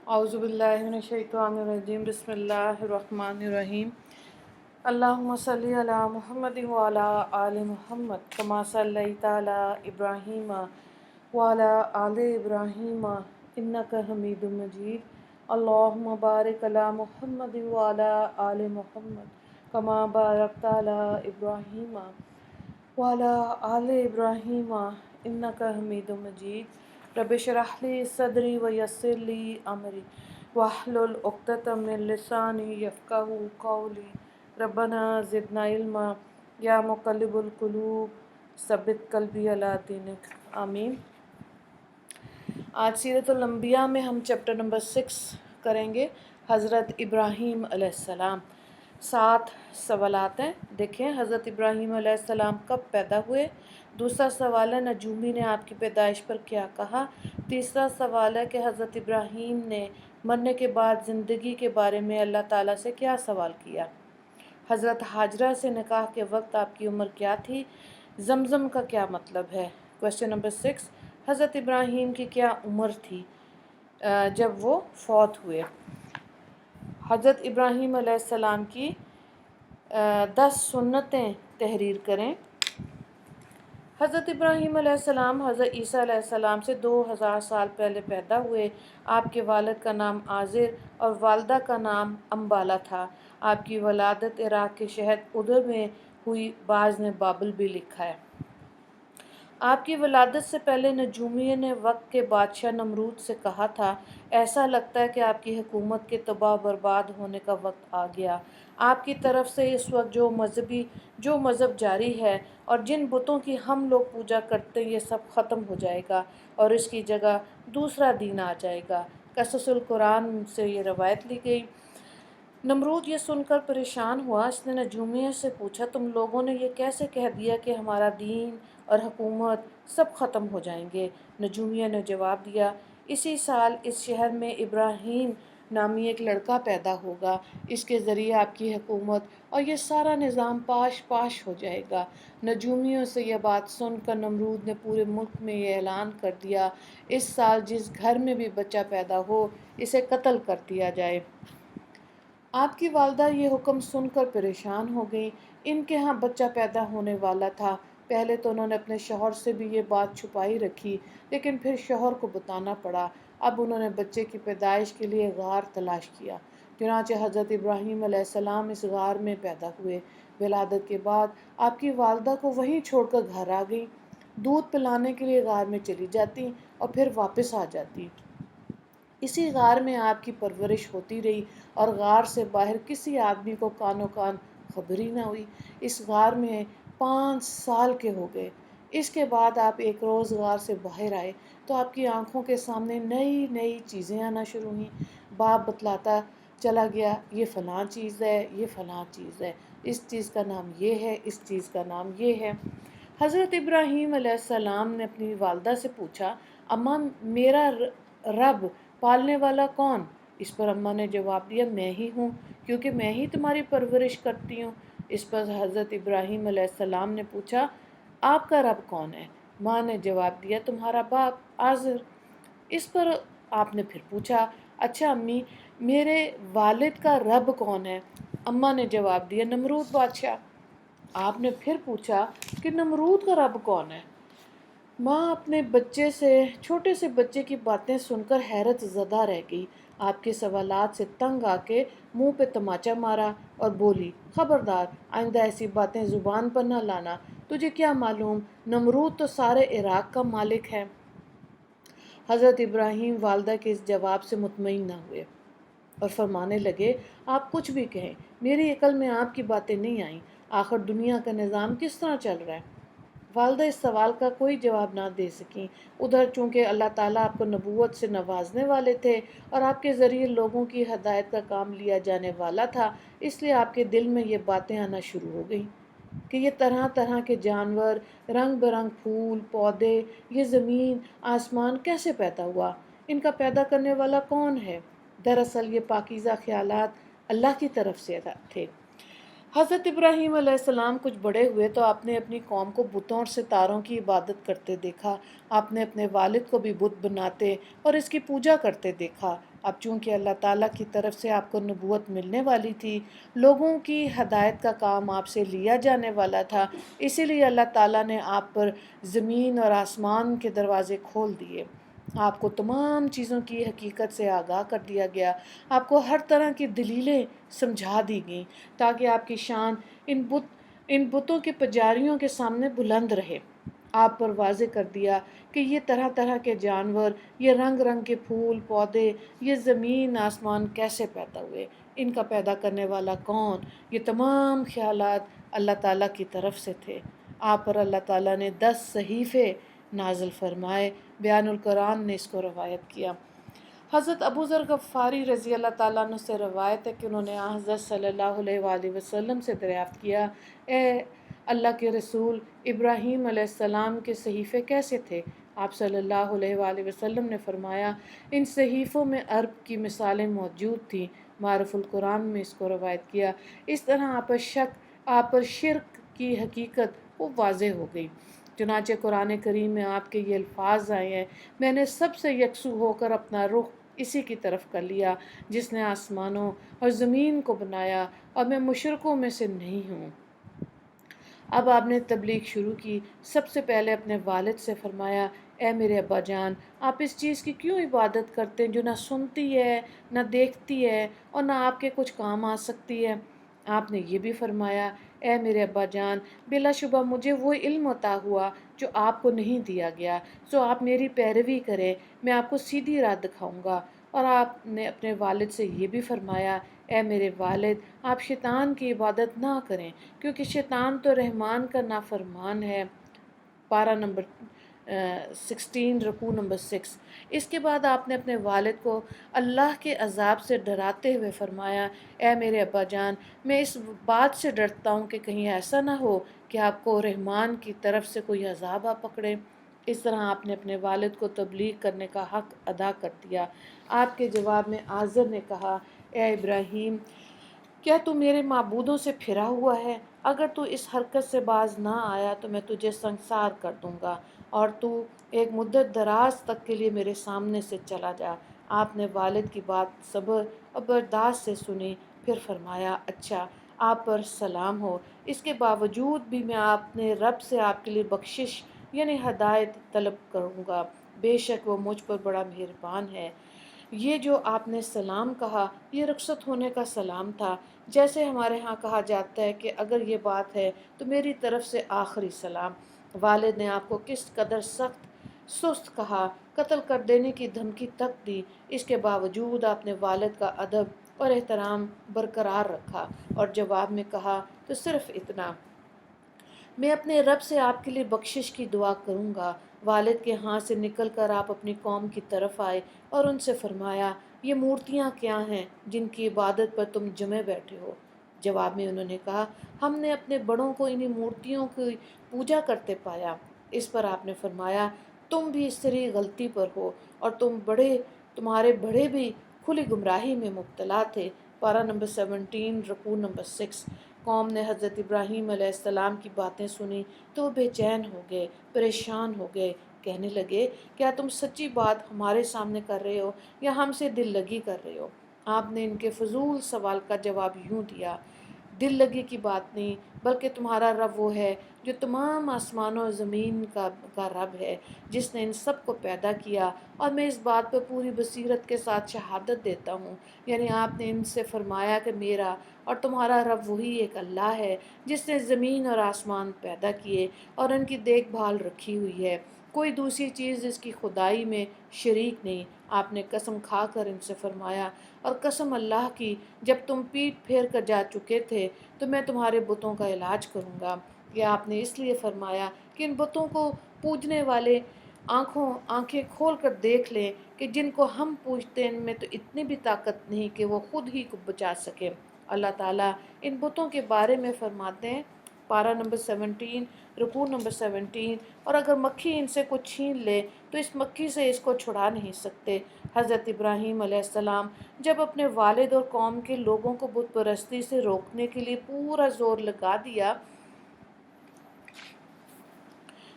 اعوذ باللہ من الشیطان الرجیم بسم اللہ الرحمن الرحیم اللہم صلی علی محمد وعلی آل محمد کما صلیت علی ابراہیم وعلی آل ابراہیم انک حمید مجید اللہم بارک علی محمد وعلی آل محمد کما بارکت علی ابراہیم وعلی آل ابراہیم انک حمید مجید رب اشرح لی صدری ویسر لی امری واحلل عقدۃ من لسانی یفقہوا قولی ربنا زدنا علما یا مقلب القلوب ثبت قلبی علی دینک آمین۔ آج سیرت الانبیاء میں ہم چیپٹر نمبر 6 کریں گے، حضرت ابراہیم علیہ السلام۔ 7 سوالات ہیں، دیکھیں حضرت ابراہیم علیہ السلام کب پیدا ہوئے۔ دوسرا سوال ہے نجومی نے آپ کی پیدائش پر کیا کہا۔ تیسرا سوال ہے کہ حضرت ابراہیم نے مرنے کے بعد زندگی کے بارے میں اللہ تعالیٰ سے کیا سوال کیا۔ حضرت ہاجرہ سے نکاح کے وقت آپ کی عمر کیا تھی۔ زمزم کا کیا مطلب ہے۔ کویسچن نمبر 6، حضرت ابراہیم کی کیا عمر تھی جب وہ فوت ہوئے۔ حضرت ابراہیم علیہ السلام کی 10 سنتیں تحریر کریں۔ حضرت ابراہیم علیہ السلام حضرت عیسیٰ علیہ السلام سے 2000 سال پہلے پیدا ہوئے۔ آپ کے والد کا نام آزر اور والدہ کا نام امبالہ تھا۔ آپ کی ولادت عراق کے شہر ادر میں ہوئی، بعض نے بابل بھی لکھا ہے۔ آپ کی ولادت سے پہلے نجومی نے وقت کے بادشاہ نمرود سے کہا تھا، ایسا لگتا ہے کہ آپ کی حکومت کے تباہ برباد ہونے کا وقت آ گیا۔ آپ کی طرف سے اس وقت جو مذہب جاری ہے اور جن بتوں کی ہم لوگ پوجا کرتے ہیں یہ سب ختم ہو جائے گا اور اس کی جگہ دوسرا دین آ جائے گا۔ قصص القرآن سے یہ روایت لی گئی۔ نمرود یہ سن کر پریشان ہوا۔ اس نے نجومیہ سے پوچھا، تم لوگوں نے یہ کیسے کہہ دیا کہ ہمارا دین اور حکومت سب ختم ہو جائیں گے؟ نجومیہ نے جواب دیا، اسی سال اس شہر میں ابراہیم نامی ایک لڑکا پیدا ہوگا، اس کے ذریعے آپ کی حکومت اور یہ سارا نظام پاش ہو جائے گا۔ نجومیوں سے یہ بات سن کر نمرود نے پورے ملک میں یہ اعلان کر دیا، اس سال جس گھر میں بھی بچہ پیدا ہو اسے قتل کر دیا جائے۔ آپ کی والدہ یہ حکم سن کر پریشان ہو گئیں۔ ان کے ہاں بچہ پیدا ہونے والا تھا۔ پہلے تو انہوں نے اپنے شوہر سے بھی یہ بات چھپائی رکھی، لیکن پھر شوہر کو بتانا پڑا۔ اب انہوں نے بچے کی پیدائش کے لیے غار تلاش کیا۔ چنانچہ حضرت ابراہیم علیہ السلام اس غار میں پیدا ہوئے۔ ولادت کے بعد آپ کی والدہ کو وہیں چھوڑ کر گھر آ گئیں۔ دودھ پلانے کے لیے غار میں چلی جاتی اور پھر واپس آ جاتی۔ اسی غار میں آپ کی پرورش ہوتی رہی اور غار سے باہر کسی آدمی کو کانوں کان خبر ہی نہ ہوئی۔ اس غار میں 5 سال کے ہو گئے۔ اس کے بعد آپ ایک روز غار سے باہر آئے تو آپ کی آنکھوں کے سامنے نئی چیزیں آنا شروع ہوئیں۔ باپ بتلاتا چلا گیا، یہ فلاں چیز ہے، یہ فلاں چیز ہے، اس چیز کا نام یہ ہے، اس چیز کا نام یہ ہے۔ حضرت ابراہیم علیہ السلام نے اپنی والدہ سے پوچھا، اماں میرا رب پالنے والا کون؟ اس پر اماں نے جواب دیا، میں ہی ہوں، کیونکہ میں ہی تمہاری پرورش کرتی ہوں۔ اس پر حضرت ابراہیم علیہ السلام نے پوچھا، آپ کا رب کون ہے؟ ماں نے جواب دیا، تمہارا باپ آزر۔ اس پر آپ نے پھر پوچھا، اچھا امی میرے والد کا رب کون ہے؟ اماں نے جواب دیا، نمرود بادشاہ۔ آپ نے پھر پوچھا کہ نمرود کا رب کون ہے؟ ماں اپنے چھوٹے سے بچے کی باتیں سن کر حیرت زدہ رہ گئی۔ آپ کے سوالات سے تنگ آ کے منہ پہ تماچا مارا اور بولی، خبردار آئندہ ایسی باتیں زبان پر نہ لانا، تجھے کیا معلوم نمرود تو سارے عراق کا مالک ہے۔ حضرت ابراہیم والدہ کے اس جواب سے مطمئن نہ ہوئے اور فرمانے لگے، آپ کچھ بھی کہیں، میری عقل میں آپ کی باتیں نہیں آئیں، آخر دنیا کا نظام کس طرح چل رہا ہے؟ والدہ اس سوال کا کوئی جواب نہ دے سکیں۔ ادھر چونکہ اللہ تعالیٰ آپ کو نبوت سے نوازنے والے تھے اور آپ کے ذریعے لوگوں کی ہدایت کا کام لیا جانے والا تھا، اس لیے آپ کے دل میں یہ باتیں آنا شروع ہو گئیں کہ یہ طرح طرح کے جانور، رنگ برنگ پھول پودے، یہ زمین آسمان کیسے پیدا ہوا؟ ان کا پیدا کرنے والا کون ہے؟ دراصل یہ پاکیزہ خیالات اللہ کی طرف سے تھے۔ حضرت ابراہیم علیہ السلام کچھ بڑے ہوئے تو آپ نے اپنی قوم کو بتوں اور ستاروں کی عبادت کرتے دیکھا۔ آپ نے اپنے والد کو بھی بت بناتے اور اس کی پوجا کرتے دیکھا۔ اب چونکہ اللہ تعالیٰ کی طرف سے آپ کو نبوت ملنے والی تھی، لوگوں کی ہدایت کا کام آپ سے لیا جانے والا تھا، اسی لیے اللہ تعالیٰ نے آپ پر زمین اور آسمان کے دروازے کھول دیے، آپ کو تمام چیزوں کی حقیقت سے آگاہ کر دیا گیا، آپ کو ہر طرح کی دلیلیں سمجھا دی گئیں تاکہ آپ کی شان ان بتوں کے پجاریوں کے سامنے بلند رہے۔ آپ پر واضح کر دیا کہ یہ طرح طرح کے جانور، یہ رنگ رنگ کے پھول پودے، یہ زمین آسمان کیسے پیدا ہوئے، ان کا پیدا کرنے والا کون، یہ تمام خیالات اللہ تعالیٰ کی طرف سے تھے۔ آپ پر اللہ تعالیٰ نے 10 صحیفے نازل فرمائے۔ بیان القرآن نے اس کو روایت کیا۔ حضرت ابو ذر غفاری رضی اللہ تعالیٰ عنہ سے روایت ہے کہ انہوں نے حضرت صلی اللہ علیہ وآلہ وسلم سے دریافت کیا، اے اللہ کے رسول، ابراہیم علیہ السلام کے صحیفے کیسے تھے؟ آپ صلی اللہ علیہ وآلہ وسلم نے فرمایا، ان صحیفوں میں عرب کی مثالیں موجود تھیں۔ معرف القرآن میں اس کو روایت کیا۔ اس طرح آپ پر شرک کی حقیقت وہ واضح ہو گئی۔ چنانچہ قرآن کریم میں آپ کے یہ الفاظ آئے ہیں، میں نے سب سے یکسو ہو کر اپنا رخ اسی کی طرف کر لیا جس نے آسمانوں اور زمین کو بنایا، اور میں مشرکوں میں سے نہیں ہوں۔ اب آپ نے تبلیغ شروع کی۔ سب سے پہلے اپنے والد سے فرمایا، اے میرے ابا جان، آپ اس چیز کی کیوں عبادت کرتے ہیں جو نہ سنتی ہے، نہ دیکھتی ہے، اور نہ آپ کے کچھ کام آ سکتی ہے؟ آپ نے یہ بھی فرمایا، اے میرے ابا جان، بلا شبہ مجھے وہ علم عطا ہوا جو آپ کو نہیں دیا گیا، سو آپ میری پیروی کریں، میں آپ کو سیدھی راہ دکھاؤں گا۔ اور آپ نے اپنے والد سے یہ بھی فرمایا، اے میرے والد، آپ شیطان کی عبادت نہ کریں، کیونکہ شیطان تو رحمان کا نافرمان ہے۔ پارہ نمبر 16 رکوع نمبر 6۔ اس کے بعد آپ نے اپنے والد کو اللہ کے عذاب سے ڈراتے ہوئے فرمایا، اے میرے ابا جان، میں اس بات سے ڈرتا ہوں کہ کہیں ایسا نہ ہو کہ آپ کو رحمان کی طرف سے کوئی عذاب آ پکڑے۔ اس طرح آپ نے اپنے والد کو تبلیغ کرنے کا حق ادا کر دیا۔ آپ کے جواب میں آزر نے کہا، اے ابراہیم، کیا تو میرے معبودوں سے پھرا ہوا ہے؟ اگر تو اس حرکت سے باز نہ آیا تو میں تجھے سنسار کر دوں گا، اور تو ایک مدت دراز تک کے لیے میرے سامنے سے چلا جا۔ آپ نے والد کی بات صبر اور برداشت سے سنی، پھر فرمایا، اچھا، آپ پر سلام ہو، اس کے باوجود بھی میں اپنے رب سے آپ کے لیے بخشش یعنی ہدایت طلب کروں گا، بے شک وہ مجھ پر بڑا مہربان ہے۔ یہ جو آپ نے سلام کہا، یہ رخصت ہونے کا سلام تھا، جیسے ہمارے ہاں کہا جاتا ہے کہ اگر یہ بات ہے تو میری طرف سے آخری سلام۔ والد نے آپ کو کس قدر سخت سست کہا، قتل کر دینے کی دھمکی تک دی، اس کے باوجود آپ نے والد کا ادب اور احترام برقرار رکھا اور جواب میں کہا تو صرف اتنا، میں اپنے رب سے آپ کے لیے بخشش کی دعا کروں گا۔ والد کے ہاں سے نکل کر آپ اپنی قوم کی طرف آئے اور ان سے فرمایا، یہ مورتیاں کیا ہیں جن کی عبادت پر تم جمے بیٹھے ہو؟ جواب میں انہوں نے کہا، ہم نے اپنے بڑوں کو انہی مورتیوں کی پوجا کرتے پایا۔ اس پر آپ نے فرمایا، تم بھی اس طرح غلطی پر ہو، اور تمہارے بڑے بھی کھلی گمراہی میں مبتلا تھے۔ پارہ نمبر 17 رکوع نمبر 6۔ قوم نے حضرت ابراہیم علیہ السلام کی باتیں سنی تو بے چین ہو گئے، پریشان ہو گئے، کہنے لگے، کیا تم سچی بات ہمارے سامنے کر رہے ہو یا ہم سے دل لگی کر رہے ہو؟ آپ نے ان کے فضول سوال کا جواب یوں دیا، دل لگی کی بات نہیں، بلکہ تمہارا رب وہ ہے جو تمام آسمانوں و زمین کا رب ہے، جس نے ان سب کو پیدا کیا، اور میں اس بات پر پوری بصیرت کے ساتھ شہادت دیتا ہوں۔ یعنی آپ نے ان سے فرمایا کہ میرا اور تمہارا رب وہی ایک اللہ ہے جس نے زمین اور آسمان پیدا کیے اور ان کی دیکھ بھال رکھی ہوئی ہے، کوئی دوسری چیز اس کی خدائی میں شریک نہیں۔ آپ نے قسم کھا کر ان سے فرمایا، اور قسم اللہ کی، جب تم پیٹ پھیر کر جا چکے تھے تو میں تمہارے بتوں کا علاج کروں گا۔ یہ آپ نے اس لیے فرمایا کہ ان بتوں کو پوجنے والے آنکھیں کھول کر دیکھ لیں کہ جن کو ہم پوجتے ہیں ان میں تو اتنی بھی طاقت نہیں کہ وہ خود ہی کو بچا سکے۔ اللہ تعالیٰ ان بتوں کے بارے میں فرماتے ہیں، پارہ نمبر 17 رکوع نمبر 17، اور اگر مکھی ان سے کچھ چھین لے تو اس مکھی سے اس کو چھڑا نہیں سکتے۔ حضرت ابراہیم علیہ السلام جب اپنے والد اور قوم کے لوگوں کو بت پرستی سے روکنے کے لیے پورا زور لگا دیا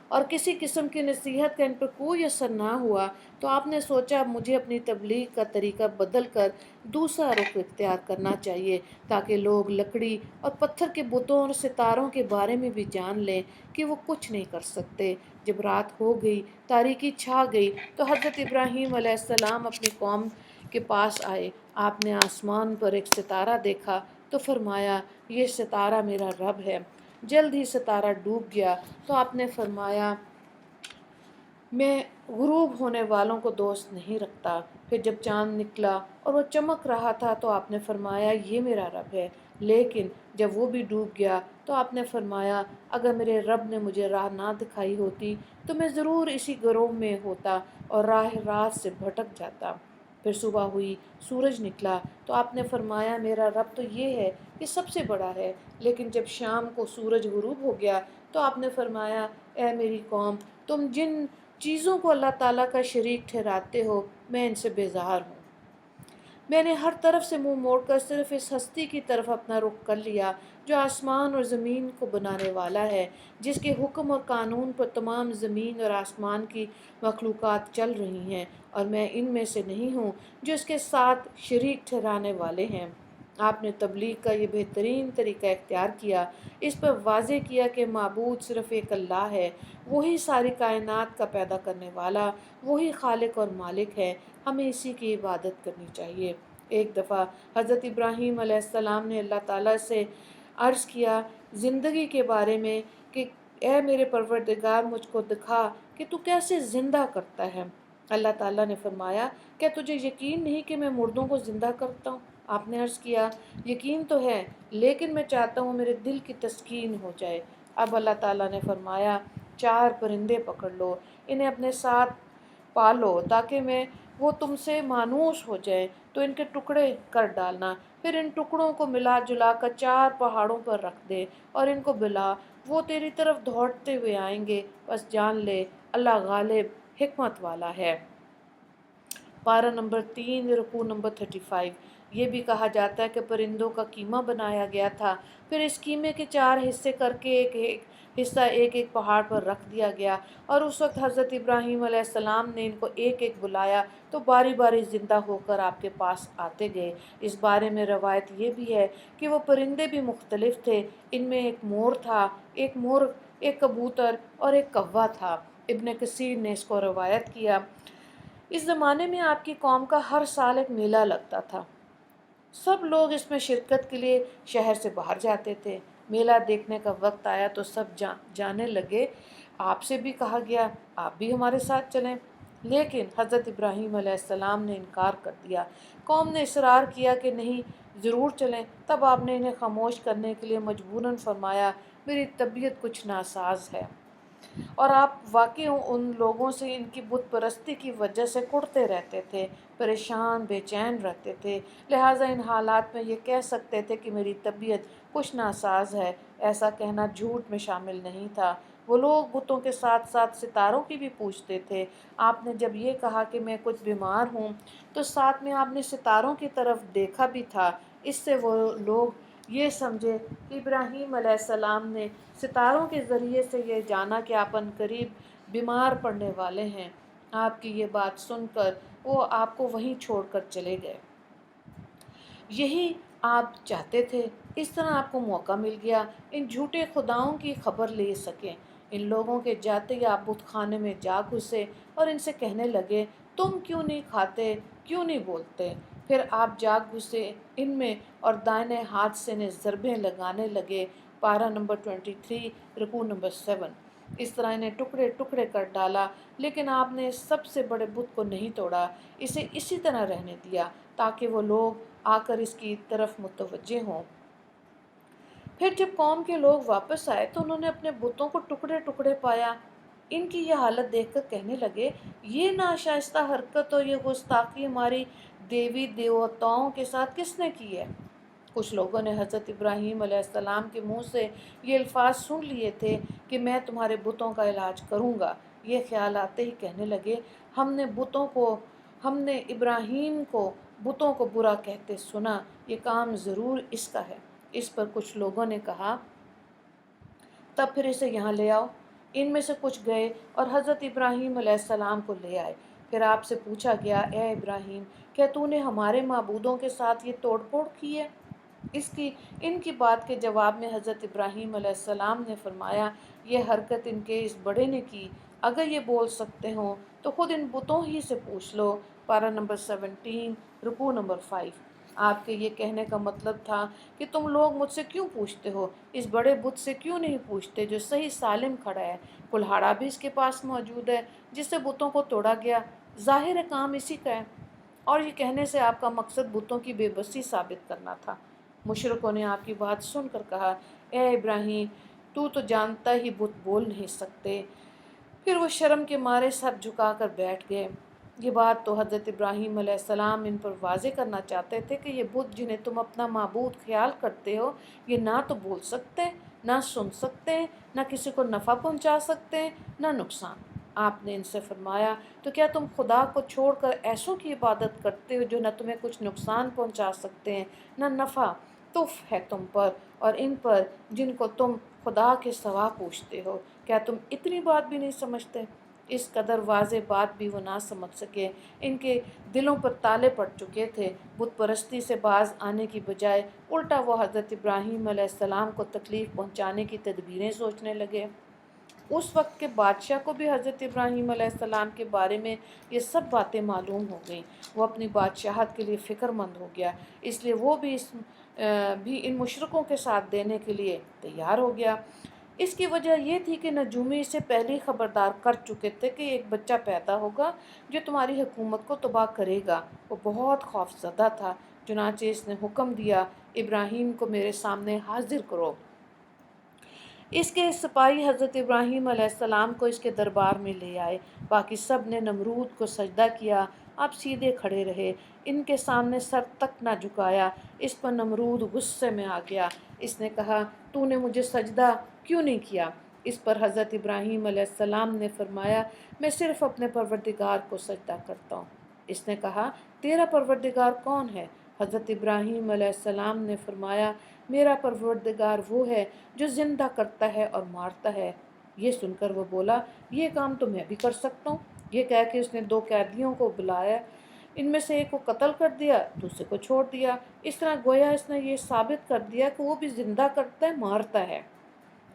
اور کسی قسم کی نصیحت کا ان پر کوئی اثر نہ ہوا تو آپ نے سوچا مجھے اپنی تبلیغ کا طریقہ بدل کر دوسرا رخ اختیار کرنا چاہیے تاکہ لوگ لکڑی اور پتھر کے بتوں اور ستاروں کے بارے میں بھی جان لیں کہ وہ کچھ نہیں کر سکتے۔ جب رات ہو گئی، تاریکی چھا گئی تو حضرت ابراہیم علیہ السلام اپنی قوم کے پاس آئے۔ آپ نے آسمان پر ایک ستارہ دیکھا تو فرمایا یہ ستارہ میرا رب ہے۔ جلد ہی ستارہ ڈوب گیا تو آپ نے فرمایا میں غروب ہونے والوں کو دوست نہیں رکھتا۔ پھر جب چاند نکلا اور وہ چمک رہا تھا تو آپ نے فرمایا یہ میرا رب ہے۔ لیکن جب وہ بھی ڈوب گیا تو آپ نے فرمایا اگر میرے رب نے مجھے راہ نہ دکھائی ہوتی تو میں ضرور اسی گروہ میں ہوتا اور راہ راست سے بھٹک جاتا۔ پھر صبح ہوئی، سورج نکلا تو آپ نے فرمایا میرا رب تو یہ ہے کہ سب سے بڑا ہے۔ لیکن جب شام کو سورج غروب ہو گیا تو آپ نے فرمایا اے میری قوم، تم جن چیزوں کو اللہ تعالیٰ کا شریک ٹھہراتے ہو میں ان سے بیزار ہوں۔ میں نے ہر طرف سے منہ موڑ کر صرف اس ہستی کی طرف اپنا رخ کر لیا جو آسمان اور زمین کو بنانے والا ہے، جس کے حکم اور قانون پر تمام زمین اور آسمان کی مخلوقات چل رہی ہیں، اور میں ان میں سے نہیں ہوں جو اس کے ساتھ شریک ٹھہرانے والے ہیں۔ آپ نے تبلیغ کا یہ بہترین طریقہ اختیار کیا، اس پر واضح کیا کہ معبود صرف ایک اللہ ہے، وہی ساری کائنات کا پیدا کرنے والا، وہی خالق اور مالک ہے، ہمیں اسی کی عبادت کرنی چاہیے۔ ایک دفعہ حضرت ابراہیم علیہ السلام نے اللہ تعالیٰ سے عرض کیا زندگی کے بارے میں کہ اے میرے پروردگار مجھ کو دکھا کہ تو کیسے زندہ کرتا ہے۔ اللہ تعالیٰ نے فرمایا کیا تجھے یقین نہیں کہ میں مردوں کو زندہ کرتا ہوں؟ آپ نے عرض کیا یقین تو ہے لیکن میں چاہتا ہوں میرے دل کی تسکین ہو جائے۔ اب اللہ تعالیٰ نے فرمایا 4 پرندے پکڑ لو، انہیں اپنے ساتھ پالو تاکہ وہ تم سے مانوس ہو جائیں تو ان کے ٹکڑے کر ڈالنا، پھر ان ٹکڑوں کو ملا جلا کر 4 پہاڑوں پر رکھ دے اور ان کو بلا، وہ تیری طرف دوڑتے ہوئے آئیں گے، بس جان لے اللہ غالب حکمت والا ہے۔ پارہ نمبر 3 رکوع نمبر 35۔ یہ بھی کہا جاتا ہے کہ پرندوں کا کیمہ بنایا گیا تھا، پھر اس کیمے کے 4 حصے کر کے ایک حصہ ایک پہاڑ پر رکھ دیا گیا، اور اس وقت حضرت ابراہیم علیہ السلام نے ان کو ایک ایک بلایا تو باری باری زندہ ہو کر آپ کے پاس آتے گئے۔ اس بارے میں روایت یہ بھی ہے کہ وہ پرندے بھی مختلف تھے، ان میں ایک مور تھا، ایک مرغ، ایک کبوتر اور ایک کوا تھا۔ ابن کثیر نے اس کو روایت کیا اس زمانے میں آپ کی قوم کا ہر سال ایک میلہ لگتا تھا، سب لوگ اس میں شرکت کے لیے شہر سے باہر جاتے تھے۔ میلہ دیکھنے کا وقت آیا تو سب جانے لگے، آپ سے بھی کہا گیا آپ بھی ہمارے ساتھ چلیں، لیکن حضرت ابراہیم علیہ السلام نے انکار کر دیا۔ قوم نے اصرار کیا کہ نہیں ضرور چلیں، تب آپ نے انہیں خاموش کرنے کے لیے مجبوراً فرمایا میری طبیعت کچھ ناساز ہے اور آپ واقعی ان لوگوں سے ان کی بت پرستی کی وجہ سے کڑتے رہتے تھے، پریشان بے چین رہتے تھے، لہٰذا ان حالات میں یہ کہہ سکتے تھے کہ میری طبیعت کچھ ناساز ہے۔ ایسا کہنا جھوٹ میں شامل نہیں تھا، وہ لوگ بتوں کے ساتھ ساتھ ستاروں کی بھی پوجتے تھے۔ آپ نے جب یہ کہا کہ میں کچھ بیمار ہوں تو ساتھ میں آپ نے ستاروں کی طرف دیکھا بھی تھا، اس سے وہ لوگ یہ سمجھے کہ ابراہیم علیہ السلام نے ستاروں کے ذریعے سے یہ جانا کہ آپ عنقریب بیمار پڑنے والے ہیں۔ آپ کی یہ بات سن کر وہ آپ کو وہیں چھوڑ کر چلے گئے۔ یہی آپ چاہتے تھے، اس طرح آپ کو موقع مل گیا ان جھوٹے خداؤں کی خبر لے سکیں۔ ان لوگوں کے جاتے ہی آپ بت خانے میں جا گھسے اور ان سے کہنے لگے تم کیوں نہیں کھاتے، کیوں نہیں بولتے؟ پھر آپ جاگ گھسے ان میں اور دائنے ہاتھ سے انہیں ضربیں لگانے لگے۔ پارہ نمبر 23 رکوع نمبر 7۔ اس طرح انہیں ٹکڑے ٹکڑے کر ڈالا، لیکن آپ نے سب سے بڑے بت کو نہیں توڑا، اسے اسی طرح رہنے دیا تاکہ وہ لوگ آ کر اس کی طرف متوجہ ہوں۔ پھر جب قوم کے لوگ واپس آئے تو انہوں نے اپنے بتوں کو ٹکڑے ٹکڑے پایا۔ ان کی یہ حالت دیکھ کر کہنے لگے یہ ناشائستہ حرکت اور یہ گستاخی ہماری دیوی دیوتاؤں کے ساتھ کس نے کی ہے؟ کچھ لوگوں نے حضرت ابراہیم علیہ السلام کے منہ سے یہ الفاظ سن لیے تھے کہ میں تمہارے بتوں کا علاج کروں گا۔ یہ خیال آتے ہی کہنے لگے ہم نے ابراہیم کو بتوں کو برا کہتے سنا، یہ کام ضرور اس کا ہے۔ اس پر کچھ لوگوں نے کہا تب پھر اسے یہاں لے آؤ، ان میں سے کچھ گئے اور حضرت ابراہیم علیہ السلام کو لے آئے۔ پھر آپ سے پوچھا گیا، اے ابراہیم، کیا تو نے ہمارے معبودوں کے ساتھ یہ توڑ پھوڑ کی ہے؟ ان کی بات کے جواب میں حضرت ابراہیم علیہ السلام نے فرمایا، یہ حرکت ان کے اس بڑے نے کی، اگر یہ بول سکتے ہوں تو خود ان بتوں ہی سے پوچھ لو۔ پارہ نمبر 17، رکوع نمبر 5۔ آپ کے یہ کہنے کا مطلب تھا کہ تم لوگ مجھ سے کیوں پوچھتے ہو، اس بڑے بت سے کیوں نہیں پوچھتے جو صحیح سالم کھڑا ہے؟ کلہاڑا بھی اس کے پاس موجود ہے جس سے بتوں کو توڑا گیا، ظاہر ہے کام اسی کا ہے۔ اور یہ کہنے سے آپ کا مقصد بتوں کی بے بسی ثابت کرنا تھا۔ مشرکوں نے آپ کی بات سن کر کہا، اے ابراہیم، تو جانتا ہی بت بول نہیں سکتے۔ پھر وہ شرم کے مارے سر جھکا کر بیٹھ گئے۔ یہ بات تو حضرت ابراہیم علیہ السلام ان پر واضح کرنا چاہتے تھے کہ یہ بت جنہیں تم اپنا معبود خیال کرتے ہو، یہ نہ تو بول سکتے، نہ سن سکتے، نہ کسی کو نفع پہنچا سکتے، نہ نقصان۔ آپ نے ان سے فرمایا، تو کیا تم خدا کو چھوڑ کر ایسوں کی عبادت کرتے ہو جو نہ تمہیں کچھ نقصان پہنچا سکتے ہیں نہ نفع؟ تف ہے تم پر اور ان پر جن کو تم خدا کے سوا پوچھتے ہو۔ کیا تم اتنی بات بھی نہیں سمجھتے؟ اس قدر واضح بات بھی وہ نہ سمجھ سکے۔ ان کے دلوں پر تالے پڑ چکے تھے۔ بت پرستی سے باز آنے کی بجائے الٹا وہ حضرت ابراہیم علیہ السلام کو تکلیف پہنچانے کی تدبیریں سوچنے لگے۔ اس وقت کے بادشاہ کو بھی حضرت ابراہیم علیہ السلام کے بارے میں یہ سب باتیں معلوم ہو گئیں۔ وہ اپنی بادشاہت کے لیے فکر مند ہو گیا، اس لیے وہ بھی ان مشرکوں کے ساتھ دینے کے لیے تیار ہو گیا۔ اس کی وجہ یہ تھی کہ نجومی اسے پہلے ہی خبردار کر چکے تھے کہ ایک بچہ پیدا ہوگا جو تمہاری حکومت کو تباہ کرے گا۔ وہ بہت خوف زدہ تھا، چنانچہ اس نے حکم دیا، ابراہیم کو میرے سامنے حاضر کرو۔ اس کے سپاہی حضرت ابراہیم علیہ السلام کو اس کے دربار میں لے آئے۔ باقی سب نے نمرود کو سجدہ کیا۔ آپ سیدھے کھڑے رہے، ان کے سامنے سر تک نہ جھکایا۔ اس پر نمرود غصے میں آ گیا۔ اس نے کہا، تو نے مجھے سجدہ کیوں نہیں کیا؟ اس پر حضرت ابراہیم علیہ السلام نے فرمایا، میں صرف اپنے پروردگار کو سجدہ کرتا ہوں۔ اس نے کہا، تیرا پروردگار کون ہے؟ حضرت ابراہیم علیہ السلام نے فرمایا، میرا پروردگار وہ ہے جو زندہ کرتا ہے اور مارتا ہے۔ یہ سن کر وہ بولا، یہ کام تو میں بھی کر سکتا ہوں۔ یہ کہہ کے اس نے 2 قیدیوں کو بلایا، ان میں سے ایک کو قتل کر دیا، دوسرے کو چھوڑ دیا۔ اس طرح گویا اس نے یہ ثابت کر دیا کہ وہ بھی زندہ کرتا ہے، مارتا ہے۔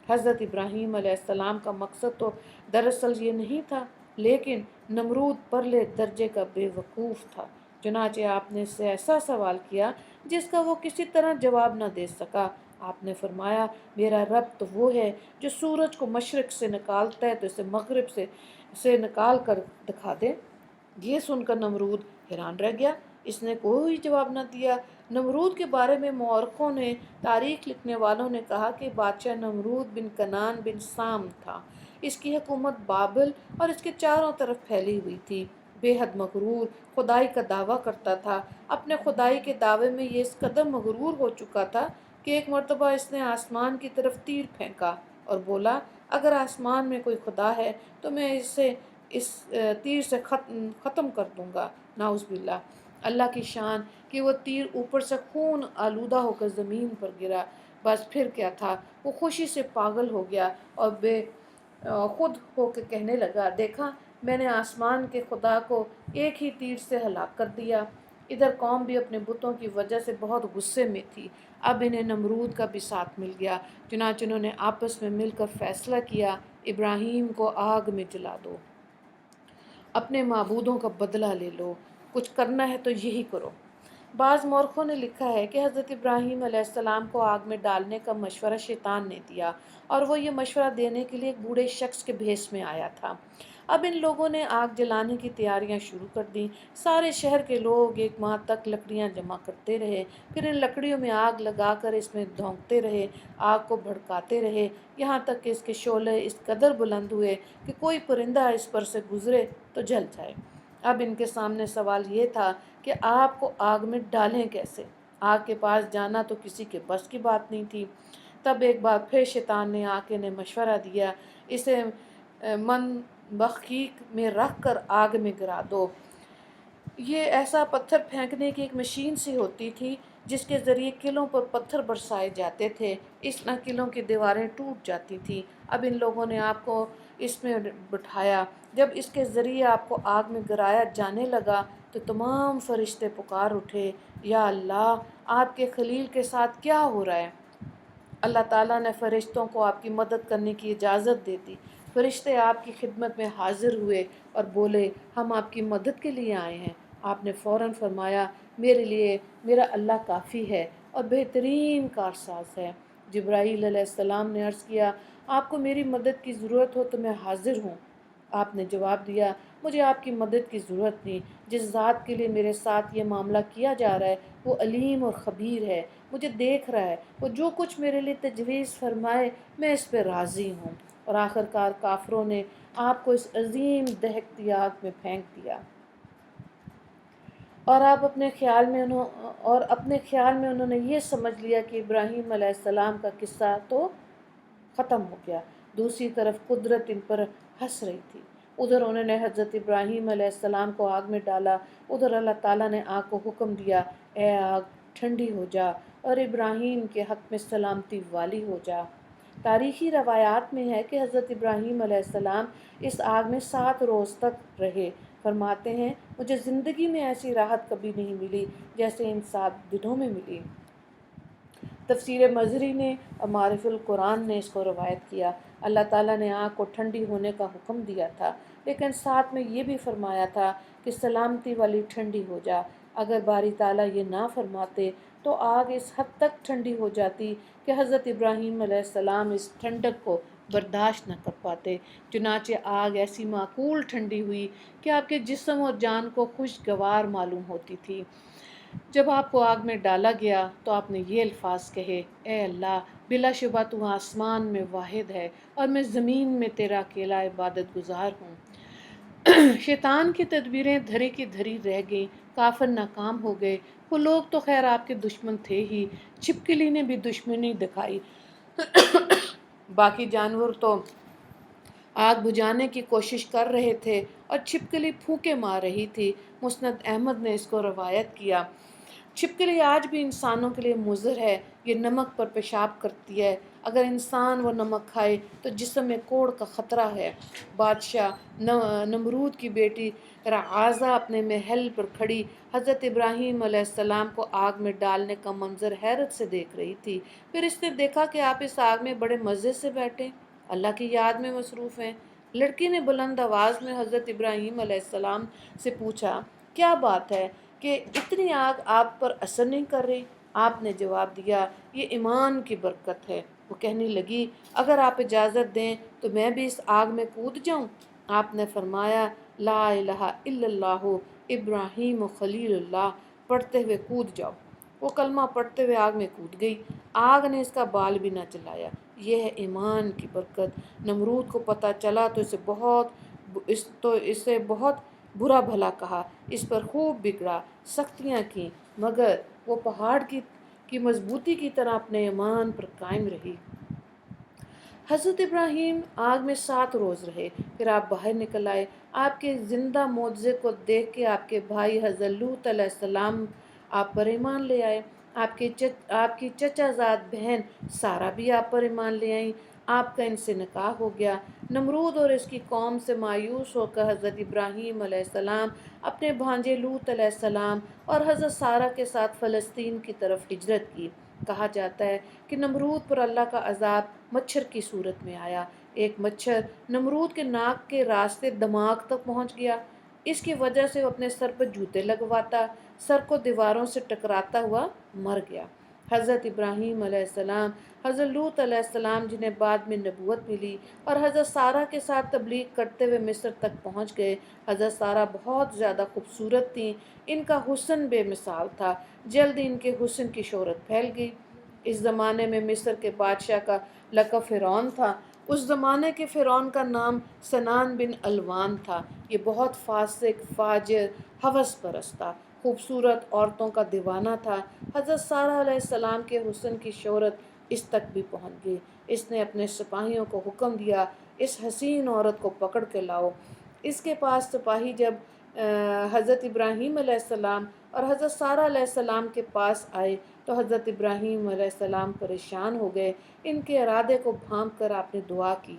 حضرت ابراہیم علیہ السلام کا مقصد تو دراصل یہ نہیں تھا، لیکن نمرود پرلے درجے کا بے وقوف تھا۔ چنانچہ آپ نے اس سے ایسا سوال کیا جس کا وہ کسی طرح جواب نہ دے سکا۔ آپ نے فرمایا، میرا رب تو وہ ہے جو سورج کو مشرق سے نکالتا ہے تو اسے مغرب سے نکال کر دکھا دے۔ یہ سن کر نمرود حیران رہ گیا، اس نے کوئی جواب نہ دیا۔ نمرود کے بارے میں مورخوں نے، تاریخ لکھنے والوں نے کہا کہ بادشاہ نمرود بن کنان بن سام تھا۔ اس کی حکومت بابل اور اس کے چاروں طرف پھیلی ہوئی تھی۔ بے حد مغرور، خدائی کا دعویٰ کرتا تھا۔ اپنے خدائی کے دعوے میں یہ اس قدر مغرور ہو چکا تھا کہ ایک مرتبہ اس نے آسمان کی طرف تیر پھینکا اور بولا، اگر آسمان میں کوئی خدا ہے تو میں اسے اس تیر سے ختم کر دوں گا۔ نعوذ باللہ۔ اللہ کی شان کہ وہ تیر اوپر سے خون آلودہ ہو کر زمین پر گرا۔ بس پھر کیا تھا، وہ خوشی سے پاگل ہو گیا اور بے خود ہو کے کہنے لگا، دیکھا، میں نے آسمان کے خدا کو ایک ہی تیر سے ہلاک کر دیا۔ ادھر قوم بھی اپنے بتوں کی وجہ سے بہت غصے میں تھی۔ اب انہیں نمرود کا بھی ساتھ مل گیا، چنانچہ انہوں نے آپس میں مل کر فیصلہ کیا، ابراہیم کو آگ میں جلا دو، اپنے معبودوں کا بدلہ لے لو، کچھ کرنا ہے تو یہی کرو۔ بعض مورخوں نے لکھا ہے کہ حضرت ابراہیم علیہ السلام کو آگ میں ڈالنے کا مشورہ شیطان نے دیا، اور وہ یہ مشورہ دینے کے لیے ایک بوڑھے شخص کے بھیس میں آیا تھا۔ اب ان لوگوں نے آگ جلانے کی تیاریاں شروع کر دیں۔ سارے شہر کے لوگ 1 ماہ تک لکڑیاں جمع کرتے رہے، پھر ان لکڑیوں میں آگ لگا کر اس میں دھونکتے رہے، آگ کو بھڑکاتے رہے، یہاں تک کہ اس کے شعلے اس قدر بلند ہوئے کہ کوئی پرندہ اس پر سے گزرے تو جل جائے۔ اب ان کے سامنے سوال یہ تھا کہ آگ کو آگ میں ڈالیں کیسے؟ آگ کے پاس جانا تو کسی کے بس کی بات نہیں تھی۔ تب ایک بار پھر شیطان نے آ کے انہیں مشورہ دیا، اسے منبخیک میں رکھ کر آگ میں گرا دو۔ یہ ایسا پتھر پھینکنے کی ایک مشین سی ہوتی تھی جس کے ذریعے قلعوں پر پتھر برسائے جاتے تھے، اس طرح قلعوں کی دیواریں ٹوٹ جاتی تھیں۔ اب ان لوگوں نے آپ کو اس میں بٹھایا۔ جب اس کے ذریعے آپ کو آگ میں گرایا جانے لگا تو تمام فرشتے پکار اٹھے، یا اللہ، آپ کے خلیل کے ساتھ کیا ہو رہا ہے؟ اللہ تعالیٰ نے فرشتوں کو آپ کی مدد کرنے کی اجازت دے دی۔ فرشتے آپ کی خدمت میں حاضر ہوئے اور بولے، ہم آپ کی مدد کے لیے آئے ہیں۔ آپ نے فوراً فرمایا، میرے لیے میرا اللہ کافی ہے اور بہترین کارساز ہے۔ جبرائیل علیہ السلام نے عرض کیا، آپ کو میری مدد کی ضرورت ہو تو میں حاضر ہوں۔ آپ نے جواب دیا، مجھے آپ کی مدد کی ضرورت نہیں، جس ذات کے لیے میرے ساتھ یہ معاملہ کیا جا رہا ہے وہ علیم اور خبیر ہے، مجھے دیکھ رہا ہے، وہ جو کچھ میرے لیے تجویز فرمائے میں اس پہ راضی ہوں۔ اور آخر کار کافروں نے آپ کو اس عظیم دہکتی آگ میں پھینک دیا، اور اپنے خیال میں انہوں نے یہ سمجھ لیا کہ ابراہیم علیہ السلام کا قصہ تو ختم ہو گیا۔ دوسری طرف قدرت ان پر ہنس رہی تھی۔ ادھر انہوں نے حضرت ابراہیم علیہ السلام کو آگ میں ڈالا، ادھر اللہ تعالیٰ نے آگ کو حکم دیا، اے آگ ٹھنڈی ہو جا اور ابراہیم کے حق میں سلامتی والی ہو جا۔ تاریخی روایات میں ہے کہ حضرت ابراہیم علیہ السلام اس آگ میں 7 روز تک رہے۔ فرماتے ہیں، مجھے زندگی میں ایسی راحت کبھی نہیں ملی جیسے ان 7 دنوں میں ملی۔ تفسیر مظہری نے اور معارف القرآن نے اس کو روایت کیا۔ اللہ تعالیٰ نے آگ کو ٹھنڈی ہونے کا حکم دیا تھا، لیکن ساتھ میں یہ بھی فرمایا تھا کہ سلامتی والی ٹھنڈی ہو جا۔ اگر باری تعالیٰ یہ نہ فرماتے تو آگ اس حد تک ٹھنڈی ہو جاتی کہ حضرت ابراہیم علیہ السلام اس ٹھنڈک کو برداشت نہ کر پاتے۔ چنانچہ آگ ایسی معقول ٹھنڈی ہوئی کہ آپ کے جسم اور جان کو خوشگوار معلوم ہوتی تھی۔ جب آپ کو آگ میں ڈالا گیا تو آپ نے یہ الفاظ کہے، اے اللہ، بلا شبہ تو آسمان میں واحد ہے اور میں زمین میں تیرا اکیلا عبادت گزار ہوں۔ شیطان کی تدبیریں دھری کی دھری رہ گئیں، کافر ناکام ہو گئے۔ وہ لوگ تو خیر آپ کے دشمن تھے ہی، چھپکلی نے بھی دشمنی دکھائی۔ باقی جانور تو آگ بجھانے کی کوشش کر رہے تھے اور چھپکلی پھونکے مار رہی تھی۔ مسند احمد نے اس کو روایت کیا، چھپکلی آج بھی انسانوں کے لیے مضر ہے، یہ نمک پر پیشاب کرتی ہے، اگر انسان وہ نمک کھائے تو جسم میں کوڑ کا خطرہ ہے۔ بادشاہ نمرود کی بیٹی رعازہ اپنے محل پر کھڑی حضرت ابراہیم علیہ السلام کو آگ میں ڈالنے کا منظر حیرت سے دیکھ رہی تھی۔ پھر اس نے دیکھا کہ آپ اس آگ میں بڑے مزے سے بیٹھے اللہ کی یاد میں مصروف ہیں۔ لڑکی نے بلند آواز میں حضرت ابراہیم علیہ السلام سے پوچھا، کیا بات ہے کہ اتنی آگ آپ پر اثر نہیں کر رہی؟ آپ نے جواب دیا، یہ ایمان کی برکت ہے۔ وہ کہنے لگی، اگر آپ اجازت دیں تو میں بھی اس آگ میں کود جاؤں؟ آپ نے فرمایا، لا الہ الا اللہ ابراہیم خلیل اللہ پڑھتے ہوئے کود جاؤ۔ وہ کلمہ پڑھتے ہوئے آگ میں کود گئی۔ آگ نے اس کا بال بھی نہ چلایا۔ یہ ہے ایمان کی برکت۔ نمرود کو پتہ چلا تو اسے بہت برا بھلا کہا، اس پر خوب بگڑا، سختیاں کی، مگر وہ پہاڑ کی مضبوطی کی طرح اپنے ایمان پر قائم رہی۔ حضرت ابراہیم آگ میں 7 روز رہے، پھر آپ باہر نکل آئے۔ آپ کے زندہ معجزے کو دیکھ کے آپ کے بھائی حضرت لوط علیہ السلام آپ پر ایمان لے آئے۔ آپ کی چچا زاد بہن سارہ بھی آپ پر ایمان لے آئیں۔ آپ کا ان سے نکاح ہو گیا۔ نمرود اور اس کی قوم سے مایوس ہو کر حضرت ابراہیم علیہ السلام اپنے بھانجے لوط علیہ السلام اور حضرت سارہ کے ساتھ فلسطین کی طرف ہجرت کی۔ کہا جاتا ہے کہ نمرود پر اللہ کا عذاب مچھر کی صورت میں آیا۔ ایک مچھر نمرود کے ناک کے راستے دماغ تک پہنچ گیا۔ اس کی وجہ سے وہ اپنے سر پر جوتے لگواتا، سر کو دیواروں سے ٹکراتا ہوا مر گیا۔ حضرت ابراہیم علیہ السلام، حضرت لوط علیہ السلام جنہیں بعد میں نبوت ملی، اور حضرت سارہ کے ساتھ تبلیغ کرتے ہوئے مصر تک پہنچ گئے۔ حضرت سارہ بہت زیادہ خوبصورت تھیں، ان کا حسن بے مثال تھا، جلد ان کے حسن کی شہرت پھیل گئی۔ اس زمانے میں مصر کے بادشاہ کا لقب فرعون تھا۔ اس زمانے کے فرعون کا نام سنان بن الوان تھا۔ یہ بہت فاسق، فاجر، ہوس پرست تھا، خوبصورت عورتوں کا دیوانہ تھا۔ حضرت سارہ علیہ السلام کے حسن کی شہرت اس تک بھی پہنچ گئی۔ اس نے اپنے سپاہیوں کو حکم دیا، اس حسین عورت کو پکڑ کے لاؤ۔ اس کے پاس سپاہی جب حضرت ابراہیم علیہ السلام اور حضرت سارہ علیہ السلام کے پاس آئے تو حضرت ابراہیم علیہ السلام پریشان ہو گئے۔ ان کے ارادے کو بھانپ کر آپ نے دعا کی،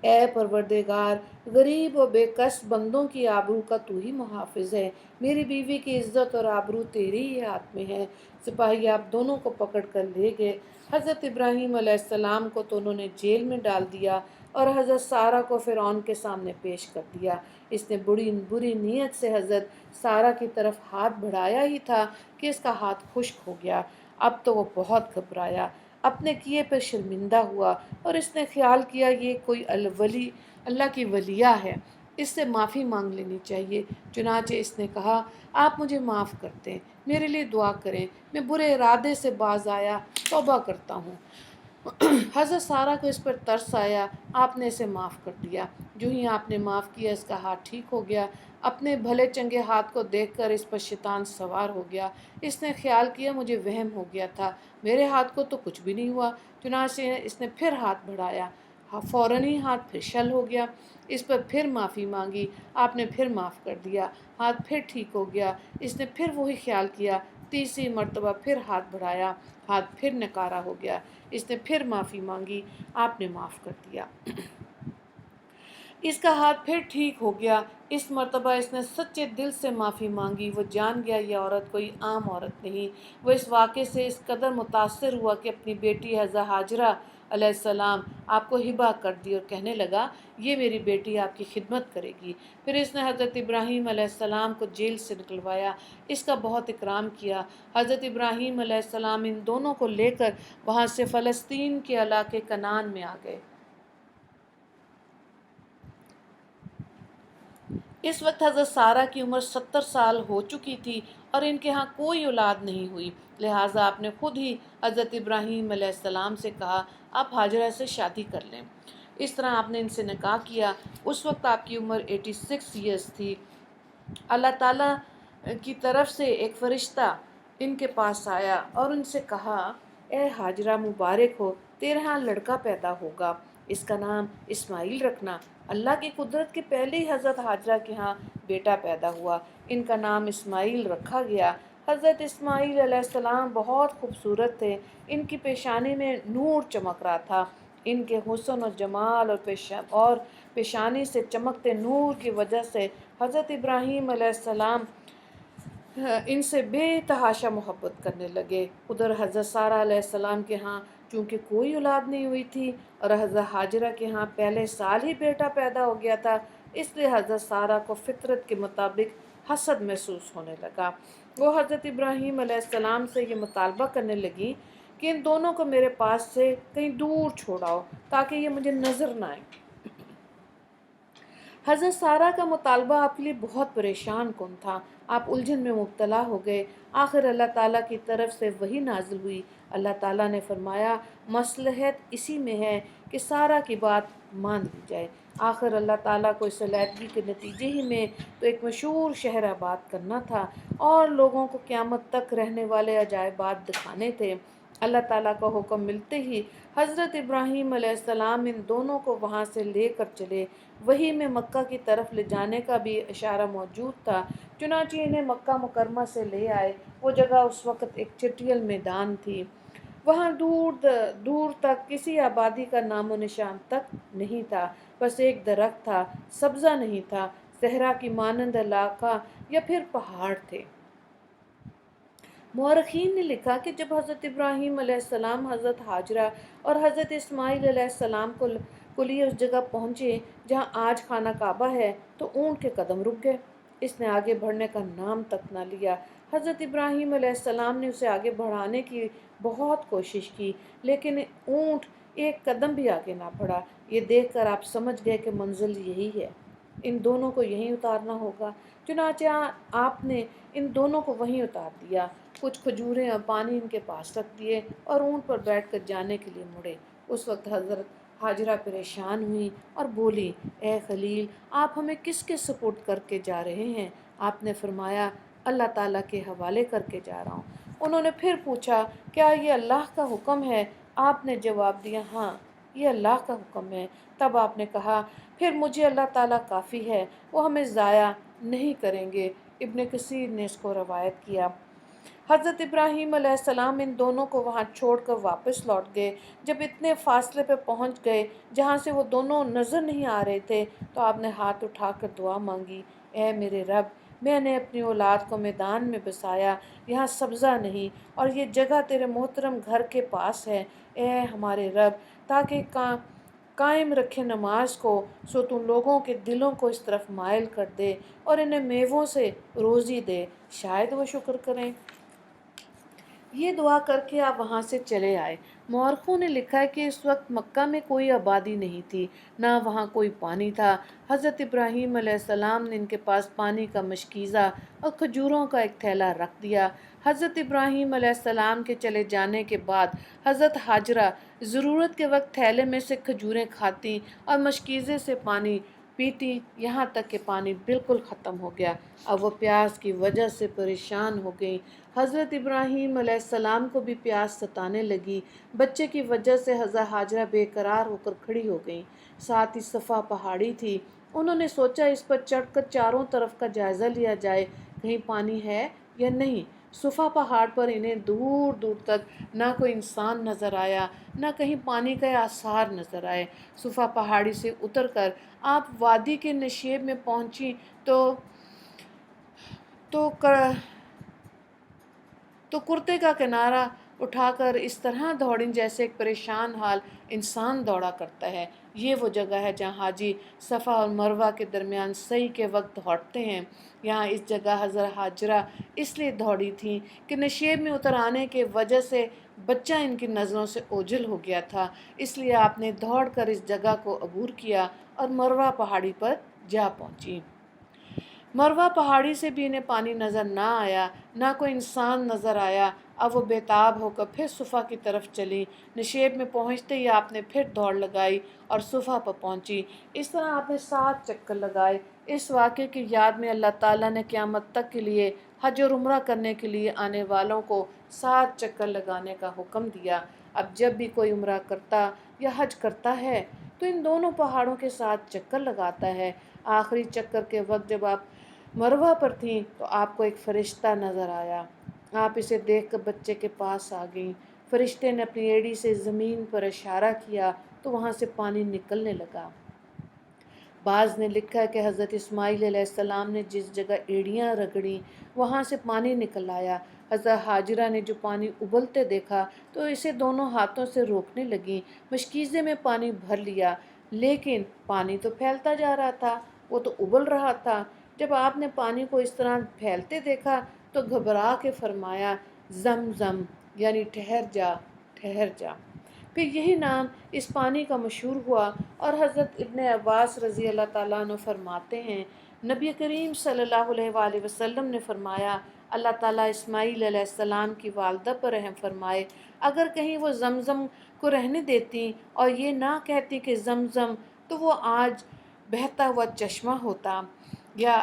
اے پروردگار، غریب و بے کس بندوں کی آبرو کا تو ہی محافظ ہے، میری بیوی کی عزت اور آبرو تیری ہی ہاتھ میں ہے۔ سپاہی آپ دونوں کو پکڑ کر لے گئے۔ حضرت ابراہیم علیہ السلام کو تو انہوں نے جیل میں ڈال دیا اور حضرت سارہ کو فرعون کے سامنے پیش کر دیا۔ اس نے بری نیت سے حضرت سارہ کی طرف ہاتھ بڑھایا ہی تھا کہ اس کا ہاتھ خشک ہو گیا۔ اب تو وہ بہت گھبرایا، اپنے کیے پہ شرمندہ ہوا اور اس نے خیال کیا یہ کوئی اللہ کی ولیہ ہے، اس سے معافی مانگ لینی چاہیے۔ چنانچہ اس نے کہا، آپ مجھے معاف کر دیں، میرے لیے دعا کریں، میں برے ارادے سے باز آیا، توبہ کرتا ہوں۔ حضرت سارہ کو اس پر ترس آیا، آپ نے اسے معاف کر دیا۔ جو ہی آپ نے معاف کیا اس کا ہاتھ ٹھیک ہو گیا۔ اپنے بھلے چنگے ہاتھ کو دیکھ کر اس پر شیطان سوار ہو گیا۔ اس نے خیال کیا مجھے وہم ہو گیا تھا، میرے ہاتھ کو تو کچھ بھی نہیں ہوا۔ چنانچہ اس نے پھر ہاتھ بڑھایا، فوراً ہی ہاتھ پھر شل ہو گیا۔ اس پر پھر معافی مانگی، آپ نے پھر معاف کر دیا، ہاتھ پھر ٹھیک ہو گیا۔ اس نے پھر وہی خیال کیا، تیسری مرتبہ پھر ہاتھ بڑھایا، ہاتھ پھر نکارا ہو گیا۔ اس نے پھر معافی مانگی، آپ نے معاف کر دیا۔ اس کا ہاتھ پھر ٹھیک ہو گیا۔ اس مرتبہ اس نے سچے دل سے معافی مانگی۔ وہ جان گیا یہ عورت کوئی عام عورت نہیں۔ وہ اس واقعے سے اس قدر متاثر ہوا کہ اپنی بیٹی حضرت ہاجرہ علیہ السلام آپ کو ہبہ کر دی اور کہنے لگا، یہ میری بیٹی آپ کی خدمت کرے گی۔ پھر اس نے حضرت ابراہیم علیہ السلام کو جیل سے نکلوایا، اس کا بہت اکرام کیا۔ حضرت ابراہیم علیہ السلام ان دونوں کو لے کر وہاں سے فلسطین کے علاقے کنعان میں آ گئے۔ اس وقت حضرت سارہ کی عمر 70 سال ہو چکی تھی اور ان کے ہاں کوئی اولاد نہیں ہوئی، لہٰذا آپ نے خود ہی حضرت ابراہیم علیہ السلام سے کہا، آپ ہاجرہ سے شادی کر لیں۔ اس طرح آپ نے ان سے نکاح کیا۔ اس وقت آپ کی عمر 86 ایئرس تھی۔ اللہ تعالیٰ کی طرف سے ایک فرشتہ ان کے پاس آیا اور ان سے کہا، اے ہاجرہ مبارک ہو، تیرے ہاں لڑکا پیدا ہوگا، اس کا نام اسماعیل رکھنا۔ اللہ کی قدرت کے پہلے ہی حضرت ہاجرہ کے ہاں بیٹا پیدا ہوا، ان کا نام اسماعیل رکھا گیا۔ حضرت اسماعیل علیہ السلام بہت خوبصورت تھے، ان کی پیشانی میں نور چمک رہا تھا۔ ان کے حسن و جمال اور پیشانی سے چمکتے نور کی وجہ سے حضرت ابراہیم علیہ السلام ان سے بے تحاشا محبت کرنے لگے۔ ادھر حضرت سارہ علیہ السلام کے ہاں چونکہ کوئی اولاد نہیں ہوئی تھی اور حضرت ہاجرہ کے ہاں پہلے سال ہی بیٹا پیدا ہو گیا تھا، اس لیے حضرت سارہ کو فطرت کے مطابق حسد محسوس ہونے لگا۔ وہ حضرت ابراہیم علیہ السلام سے یہ مطالبہ کرنے لگی کہ ان دونوں کو میرے پاس سے کہیں دور چھوڑاؤ تاکہ یہ مجھے نظر نہ آئیں۔ حضرت سارہ کا مطالبہ آپ کے لیے بہت پریشان کن تھا، آپ الجھن میں مبتلا ہو گئے۔ آخر اللہ تعالیٰ کی طرف سے وحی نازل ہوئی۔ اللہ تعالیٰ نے فرمایا، مصلحت اسی میں ہے کہ سارہ کی بات مان لی جائے۔ آخر اللہ تعالیٰ کو اس علیحدگی کے نتیجے ہی میں تو ایک مشہور شہر آباد کرنا تھا اور لوگوں کو قیامت تک رہنے والے عجائبات دکھانے تھے۔ اللہ تعالیٰ کا حکم ملتے ہی حضرت ابراہیم علیہ السلام ان دونوں کو وہاں سے لے کر چلے۔ وحی میں مکہ کی طرف لے جانے کا بھی اشارہ موجود تھا، چنانچہ انہیں مکہ مکرمہ سے لے آئے۔ وہ جگہ اس وقت ایک چٹیل میدان تھی، وہاں دور تک کسی آبادی کا نام و نشان تک نہیں تھا، بس ایک درخت تھا، سبزہ نہیں تھا، صحرا کی مانند علاقہ یا پھر پہاڑ تھے۔ مورخین نے لکھا کہ جب حضرت ابراہیم علیہ السلام حضرت ہاجرہ اور حضرت اسماعیل علیہ السلام کو لیے اس جگہ پہنچے جہاں آج خانہ کعبہ ہے تو اونٹ کے قدم رک گئے۔ اس نے آگے بڑھنے کا نام تک نہ لیا۔ حضرت ابراہیم علیہ السلام نے اسے آگے بڑھانے کی بہت کوشش کی لیکن اونٹ ایک قدم بھی آگے نہ بڑھا۔ یہ دیکھ کر آپ سمجھ گئے کہ منزل یہی ہے، ان دونوں کو یہیں اتارنا ہوگا۔ چنانچہ آپ نے ان دونوں کو وہیں اتار دیا، کچھ کھجوریں اور پانی ان کے پاس رکھ دیے اور اونٹ پر بیٹھ کر جانے کے لیے مڑے۔ اس وقت حضرت ہاجرہ پریشان ہوئی اور بولی، اے خلیل، آپ ہمیں کس کے سپرد کر کے جا رہے ہیں؟ آپ نے فرمایا، اللہ تعالیٰ کے حوالے کر کے جا رہا ہوں۔ انہوں نے پھر پوچھا، کیا یہ اللہ کا حکم ہے؟ آپ نے جواب دیا، ہاں یہ اللہ کا حکم ہے۔ تب آپ نے کہا پھر مجھے اللہ تعالیٰ کافی ہے، وہ ہمیں ضائع نہیں کریں گے۔ ابن کثیر نے اس کو روایت کیا۔ حضرت ابراہیم علیہ السلام ان دونوں کو وہاں چھوڑ کر واپس لوٹ گئے۔ جب اتنے فاصلے پہ پہنچ گئے جہاں سے وہ دونوں نظر نہیں آ رہے تھے تو آپ نے ہاتھ اٹھا کر دعا مانگی، اے میرے رب، میں نے اپنی اولاد کو میدان میں بسایا، یہاں سبزہ نہیں، اور یہ جگہ تیرے محترم گھر کے پاس ہے، اے ہمارے رب، تاکہ قائم رکھے نماز کو، سو تو لوگوں کے دلوں کو اس طرف مائل کر دے اور انہیں میووں سے روزی دے، شاید وہ شکر کریں۔ یہ دعا کر کے آپ وہاں سے چلے آئے۔ مورخوں نے لکھا ہے کہ اس وقت مکہ میں کوئی آبادی نہیں تھی، نہ وہاں کوئی پانی تھا۔ حضرت ابراہیم علیہ السلام نے ان کے پاس پانی کا مشکیزہ اور کھجوروں کا ایک تھیلا رکھ دیا۔ حضرت ابراہیم علیہ السلام کے چلے جانے کے بعد حضرت ہاجرہ ضرورت کے وقت تھیلے میں سے کھجوریں کھاتی اور مشکیزے سے پانی پیتی، یہاں تک کہ پانی بالکل ختم ہو گیا۔ اب وہ پیاس کی وجہ سے پریشان ہو گئیں۔ حضرت ابراہیم علیہ السلام کو بھی پیاس ستانے لگی۔ بچے کی وجہ سے حضرت ہاجرہ بے قرار ہو کر کھڑی ہو گئیں۔ ساتھ ہی صفا پہاڑی تھی، انہوں نے سوچا اس پر چڑھ کر چاروں طرف کا جائزہ لیا جائے، کہیں پانی ہے یا نہیں۔ صفا پہاڑ پر انہیں دور دور تک نہ کوئی انسان نظر آیا، نہ کہیں پانی کے آثار نظر آئے۔ صفا پہاڑی سے اتر کر آپ وادی کے نشیب میں پہنچی تو کرتے کا کنارہ اٹھا کر اس طرح دوڑیں جیسے ایک پریشان حال انسان دوڑا کرتا ہے۔ یہ وہ جگہ ہے جہاں حاجی صفا اور مروہ کے درمیان سعی کے وقت دوڑتے ہیں۔ یہاں اس جگہ حضرت ہاجرہ اس لیے دوڑی تھیں کہ نشیب میں اتر آنے کے وجہ سے بچہ ان کی نظروں سے اوجھل ہو گیا تھا، اس لیے آپ نے دوڑ کر اس جگہ کو عبور کیا اور مروہ پہاڑی پر جا پہنچی۔ مروہ پہاڑی سے بھی انہیں پانی نظر نہ آیا، نہ کوئی انسان نظر آیا۔ اب وہ بیتاب ہو کر پھر صفا کی طرف چلی۔ نشیب میں پہنچتے ہی آپ نے پھر دوڑ لگائی اور صفا پر پہنچی۔ اس طرح آپ نے 7 چکر لگائے۔ اس واقعے کی یاد میں اللہ تعالیٰ نے قیامت تک کے لیے حج اور عمرہ کرنے کے لیے آنے والوں کو 7 چکر لگانے کا حکم دیا۔ اب جب بھی کوئی عمرہ کرتا یا حج کرتا ہے تو ان دونوں پہاڑوں کے 7 چکر لگاتا ہے۔ آخری چکر کے وقت جب آپ مروہ پر تھیں تو آپ کو ایک فرشتہ نظر آیا۔ آپ اسے دیکھ کر بچے کے پاس آ گئیں۔ فرشتے نے اپنی ایڑی سے زمین پر اشارہ کیا تو وہاں سے پانی نکلنے لگا۔ بعض نے لکھا ہے کہ حضرت اسماعیل علیہ السلام نے جس جگہ ایڑیاں رگڑیں وہاں سے پانی نکل آیا۔ حضرت ہاجرہ نے جو پانی ابلتے دیکھا تو اسے دونوں ہاتھوں سے روکنے لگیں، مشکیزے میں پانی بھر لیا، لیکن پانی تو پھیلتا جا رہا تھا، وہ تو ابل رہا تھا۔ جب آپ نے پانی کو اس طرح پھیلتے دیکھا تو گھبرا کے فرمایا، زم زم، یعنی ٹھہر جا، ٹھہر جا۔ پھر یہی نام اس پانی کا مشہور ہوا، اور حضرت ابن عباس رضی اللہ تعالیٰ عنہ فرماتے ہیں، نبی کریم صلی اللہ علیہ وآلہ وسلم نے فرمایا، اللہ تعالیٰ اسماعیل علیہ السلام کی والدہ پر رحم فرمائے، اگر کہیں وہ زمزم کو رہنے دیتی اور یہ نہ کہتی کہ زمزم، تو وہ آج بہتا ہوا چشمہ ہوتا، یا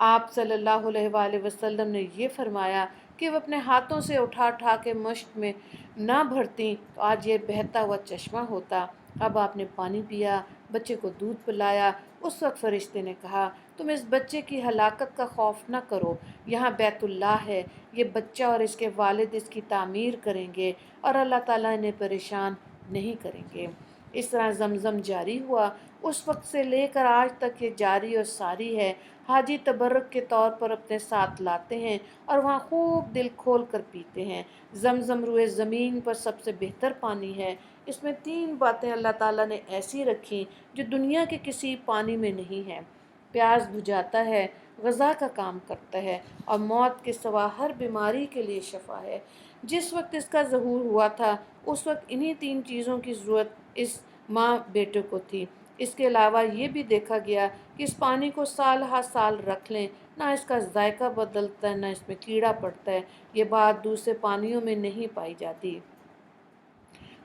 آپ صلی اللہ علیہ وآلہ وسلم نے یہ فرمایا کہ وہ اپنے ہاتھوں سے اٹھا اٹھا کے مشت میں نہ بھرتی تو آج یہ بہتا ہوا چشمہ ہوتا۔ اب آپ نے پانی پیا، بچے کو دودھ پلایا۔ اس وقت فرشتے نے کہا، تم اس بچے کی ہلاکت کا خوف نہ کرو، یہاں بیت اللہ ہے، یہ بچہ اور اس کے والد اس کی تعمیر کریں گے اور اللہ تعالیٰ انہیں پریشان نہیں کریں گے۔ اس طرح زمزم جاری ہوا، اس وقت سے لے کر آج تک یہ جاری اور ساری ہے۔ حاجی تبرک کے طور پر اپنے ساتھ لاتے ہیں اور وہاں خوب دل کھول کر پیتے ہیں۔ زمزم روئے زمین پر سب سے بہتر پانی ہے۔ اس میں 3 باتیں اللہ تعالیٰ نے ایسی رکھیں جو دنیا کے کسی پانی میں نہیں ہیں۔ پیاس بجھاتا ہے، غذا کا کام کرتا ہے، اور موت کے سوا ہر بیماری کے لیے شفا ہے۔ جس وقت اس کا ظہور ہوا تھا اس وقت انہی 3 چیزوں کی ضرورت اس ماں بیٹے کو تھی۔ اس کے علاوہ یہ بھی دیکھا گیا کہ اس پانی کو سال ہر سال رکھ لیں، نہ اس کا ذائقہ بدلتا ہے، نہ اس میں کیڑا پڑتا ہے۔ یہ بات دوسرے پانیوں میں نہیں پائی جاتی۔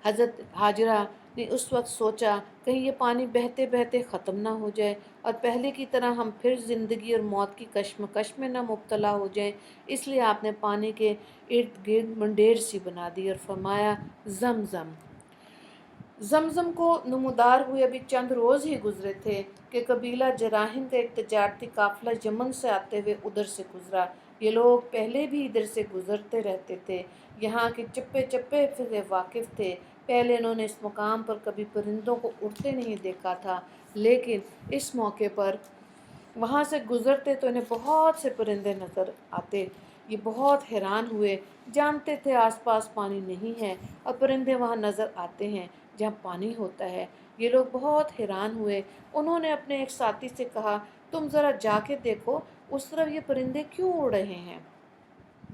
حضرت ہاجرہ نے اس وقت سوچا کہیں یہ پانی بہتے بہتے ختم نہ ہو جائے اور پہلے کی طرح ہم پھر زندگی اور موت کی کشمکش میں نہ مبتلا ہو جائیں، اس لیے آپ نے پانی کے ارد گرد منڈیر سی بنا دی اور فرمایا، زم زم۔ زمزم کو نمودار ہوئے ابھی چند روز ہی گزرے تھے کہ قبیلہ جراحم کا ایک تجارتی قافلہ یمن سے آتے ہوئے ادھر سے گزرا۔ یہ لوگ پہلے بھی ادھر سے گزرتے رہتے تھے، یہاں کے چپے چپے سے واقف تھے۔ پہلے انہوں نے اس مقام پر کبھی پرندوں کو اڑتے نہیں دیکھا تھا، لیکن اس موقع پر وہاں سے گزرتے تو انہیں بہت سے پرندے نظر آتے۔ یہ بہت حیران ہوئے، جانتے تھے آس پاس پانی نہیں ہے اور پرندے وہاں نظر آتے ہیں جہاں پانی ہوتا ہے۔ یہ لوگ بہت حیران ہوئے۔ انہوں نے اپنے ایک ساتھی سے کہا، تم ذرا جا کے دیکھو اس طرف یہ پرندے کیوں اڑ رہے ہیں۔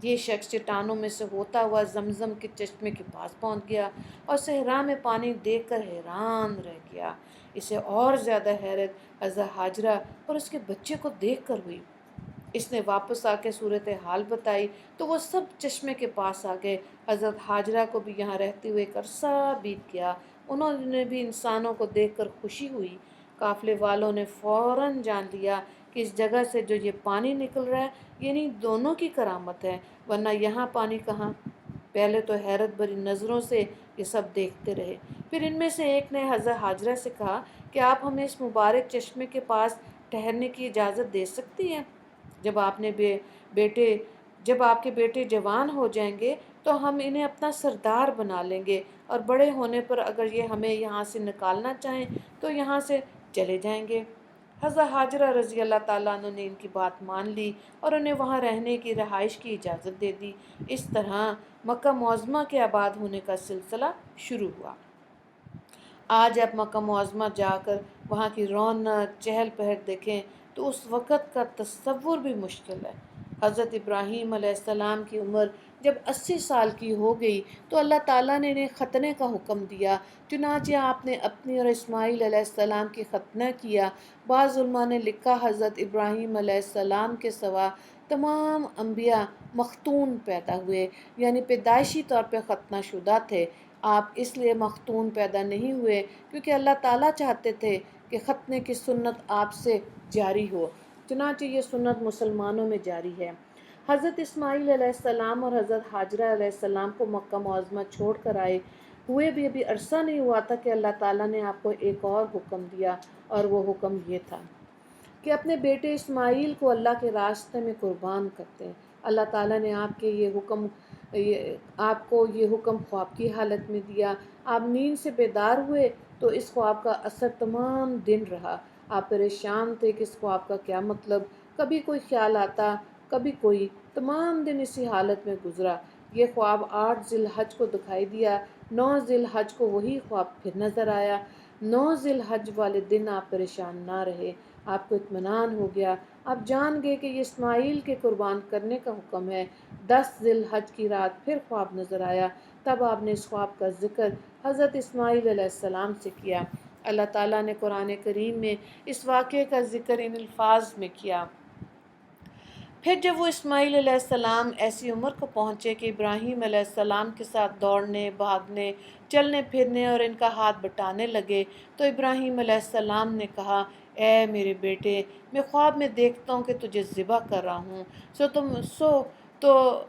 یہ شخص چٹانوں میں سے ہوتا ہوا زمزم کے چشمے کے پاس پہنچ گیا اور صحرا میں پانی دیکھ کر حیران رہ گیا۔ اسے اور زیادہ حیرت حضرت حاجرہ اور اس کے بچے کو دیکھ کر ہوئی۔ اس نے واپس آ کے صورتحال بتائی تو وہ سب چشمے کے پاس آ گئے۔ حضرت حاجرہ کو بھی یہاں رہتے ہوئے ایک عرصہ بیت گیا۔ انہوں نے بھی انسانوں کو دیکھ کر خوشی ہوئی۔ قافلے والوں نے فوراً جان لیا کہ اس جگہ سے جو یہ پانی نکل رہا ہے یعنی دونوں کی کرامت ہے، ورنہ یہاں پانی کہاں۔ پہلے تو حیرت بھری نظروں سے یہ سب دیکھتے رہے، پھر ان میں سے ایک نے حضرت حاجرہ سے کہا کہ آپ ہمیں اس مبارک چشمے کے پاس ٹھہرنے کی اجازت دے سکتی ہیں؟ جب آپ کے بیٹے جوان ہو جائیں گے تو ہم انہیں اپنا سردار بنا لیں گے، اور بڑے ہونے پر اگر یہ ہمیں یہاں سے نکالنا چاہیں تو یہاں سے چلے جائیں گے۔ حضرت حاجرہ رضی اللہ تعالیٰ عنہ نے ان کی بات مان لی اور انہیں وہاں رہنے کی رہائش کی اجازت دے دی۔ اس طرح مکہ معظمہ کے آباد ہونے کا سلسلہ شروع ہوا۔ آج آپ مکہ معظمہ جا کر وہاں کی رونق چہل پہل دیکھیں تو اس وقت کا تصور بھی مشکل ہے۔ حضرت ابراہیم علیہ السلام کی عمر جب 80 سال کی ہو گئی تو اللہ تعالیٰ نے انہیں ختنے کا حکم دیا، چنانچہ آپ نے اپنی اور اسماعیل علیہ السلام کی ختنہ کیا۔ بعض علماء نے لکھا حضرت ابراہیم علیہ السلام کے سوا تمام انبیاء مختون پیدا ہوئے، یعنی پیدائشی طور پہ ختنہ شدہ تھے۔ آپ اس لیے مختون پیدا نہیں ہوئے کیونکہ اللہ تعالیٰ چاہتے تھے کہ ختنے کی سنت آپ سے جاری ہو، چنانچہ یہ سنت مسلمانوں میں جاری ہے۔ حضرت اسماعیل علیہ السلام اور حضرت حاجرہ علیہ السلام کو مکہ معظمہ چھوڑ کر آئے ہوئے بھی ابھی عرصہ نہیں ہوا تھا کہ اللہ تعالیٰ نے آپ کو ایک اور حکم دیا، اور وہ حکم یہ تھا کہ اپنے بیٹے اسماعیل کو اللہ کے راستے میں قربان کرتے ہیں۔ اللہ تعالیٰ نے آپ کو یہ حکم خواب کی حالت میں دیا۔ آپ نیند سے بیدار ہوئے تو اس خواب کا اثر تمام دن رہا۔ آپ پریشان تھے کہ اس خواب کا کیا مطلب، کبھی کوئی خیال آتا کبھی کوئی، تمام دن اسی حالت میں گزرا۔ یہ خواب 8 ذی الحج کو دکھائی دیا، 9 ذی الحج کو وہی خواب پھر نظر آیا۔ 9 ذی الحج والے دن آپ پریشان نہ رہے، آپ کو اطمینان ہو گیا، آپ جان گئے کہ یہ اسماعیل کے قربان کرنے کا حکم ہے۔ 10 ذی الحج کی رات پھر خواب نظر آیا، تب آپ نے اس خواب کا ذکر حضرت اسماعیل علیہ السلام سے کیا۔ اللہ تعالیٰ نے قرآن کریم میں اس واقعے کا ذکر ان الفاظ میں کیا۔ پھر جب وہ اسماعیل علیہ السلام ایسی عمر کو پہنچے کہ ابراہیم علیہ السلام کے ساتھ دوڑنے، بھاگنے، چلنے پھرنے اور ان کا ہاتھ بٹانے لگے تو ابراہیم علیہ السلام نے کہا، اے میرے بیٹے، میں خواب میں دیکھتا ہوں کہ تجھے ذبح کر رہا ہوں، تو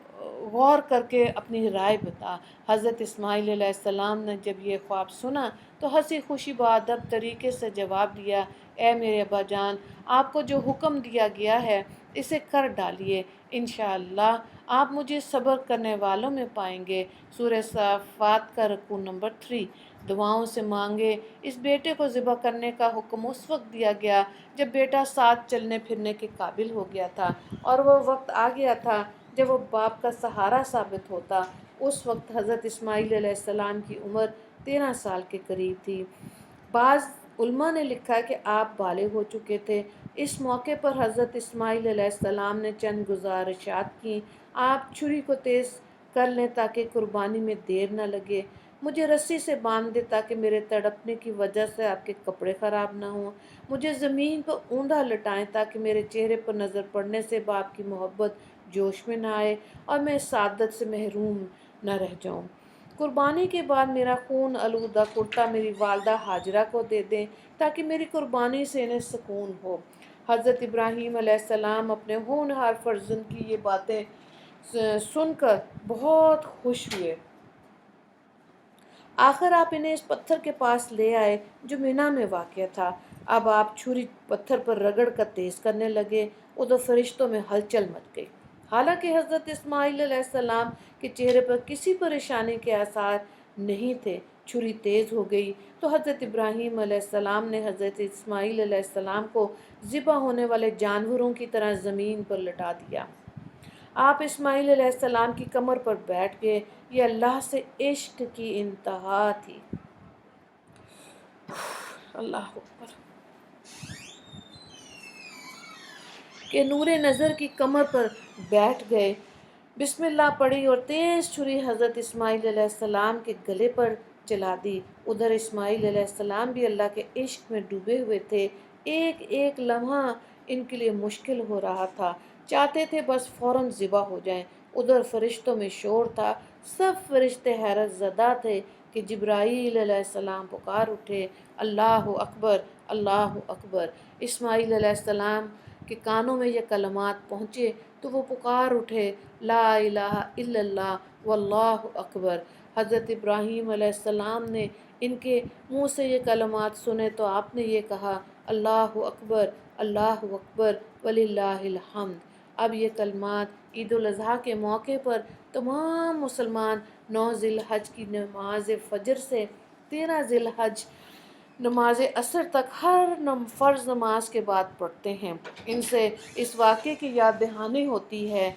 غور کر کے اپنی رائے بتا۔ حضرت اسماعیل علیہ السلام نے جب یہ خواب سنا تو ہنسی خوشی بادب طریقے سے جواب دیا، اے میرے ابا جان، آپ کو جو حکم دیا گیا ہے اسے کر ڈالیے، انشاءاللہ آپ مجھے صبر کرنے والوں میں پائیں گے۔ سورہ صافات کا رکوع نمبر 3۔ دعاؤں سے مانگے۔ اس بیٹے کو ذبح کرنے کا حکم اس وقت دیا گیا جب بیٹا ساتھ چلنے پھرنے کے قابل ہو گیا تھا، اور وہ وقت آ گیا تھا جب وہ باپ کا سہارا ثابت ہوتا۔ اس وقت حضرت اسماعیل علیہ السلام کی عمر 13 سال کے قریب تھی۔ بعض علماء نے لکھا کہ آپ بالغ ہو چکے تھے۔ اس موقع پر حضرت اسماعیل علیہ السلام نے چند گزارشات کیں۔ آپ چھری کو تیز کر لیں تاکہ قربانی میں دیر نہ لگے، مجھے رسی سے باندھ دیں تاکہ میرے تڑپنے کی وجہ سے آپ کے کپڑے خراب نہ ہوں، مجھے زمین پر اوندا لٹائیں تاکہ میرے چہرے پر نظر پڑنے سے باپ کی محبت جوش میں نہ آئے اور میں اس سعادت سے محروم نہ رہ جاؤں۔ قربانی کے بعد میرا خون آلودہ کرتا میری والدہ حاجرہ کو دے دیں تاکہ میری قربانی سے انہیں سکون ہو۔ حضرت ابراہیم علیہ السلام اپنے ہونہار فرزند کی یہ باتیں سن کر بہت خوش ہوئے آخر آپ انہیں اس پتھر کے پاس لے آئے جو مینا میں واقع تھا۔ اب آپ چھری پتھر پر رگڑ کر تیز کرنے لگے، ادھر فرشتوں میں ہلچل مچ گئی۔ حالانکہ حضرت اسماعیل علیہ السلام کے چہرے پر کسی پریشانی کے آثار نہیں تھے۔ چھری تیز ہو گئی تو حضرت ابراہیم علیہ السلام نے حضرت اسماعیل علیہ السلام کو ذبح ہونے والے جانوروں کی طرح زمین پر لٹا دیا۔ آپ اسماعیل علیہ السلام کی کمر پر بیٹھ گئے۔ یہ اللہ سے عشق کی انتہا تھی۔ اللہ اکبر کہ نور نظر کی کمر پر بیٹھ گئے، بسم اللہ پڑھی اور تیز چھری حضرت اسماعیل علیہ السلام کے گلے پر چلا دی۔ ادھر اسماعیل علیہ السلام بھی اللہ کے عشق میں ڈوبے ہوئے تھے۔ ایک ایک لمحہ ان کے لیے مشکل ہو رہا تھا، چاہتے تھے بس فوراً ذبح ہو جائیں۔ ادھر فرشتوں میں شور تھا، سب فرشتے حیرت زدہ تھے کہ جبرائیل علیہ السلام پکار اٹھے، اللہ اکبر، اللہ اکبر۔ اسماعیل علیہ السلام کے کانوں میں یہ کلمات پہنچے تو وہ پکار اٹھے، لا الہ الا اللہ واللہ اکبر۔ حضرت ابراہیم علیہ السلام نے ان کے منہ سے یہ کلمات سنے تو آپ نے یہ کہا، اللہ اکبر، اللہ اکبر وللہ الحمد۔ اب یہ کلمات عید الاضحیٰ کے موقع پر تمام مسلمان 9 ذی الحج کی نماز فجر سے 13 ذی الحج نماز عصر تک ہر فرض نماز کے بعد پڑھتے ہیں۔ ان سے اس واقعے کی یاد دہانی ہوتی ہے۔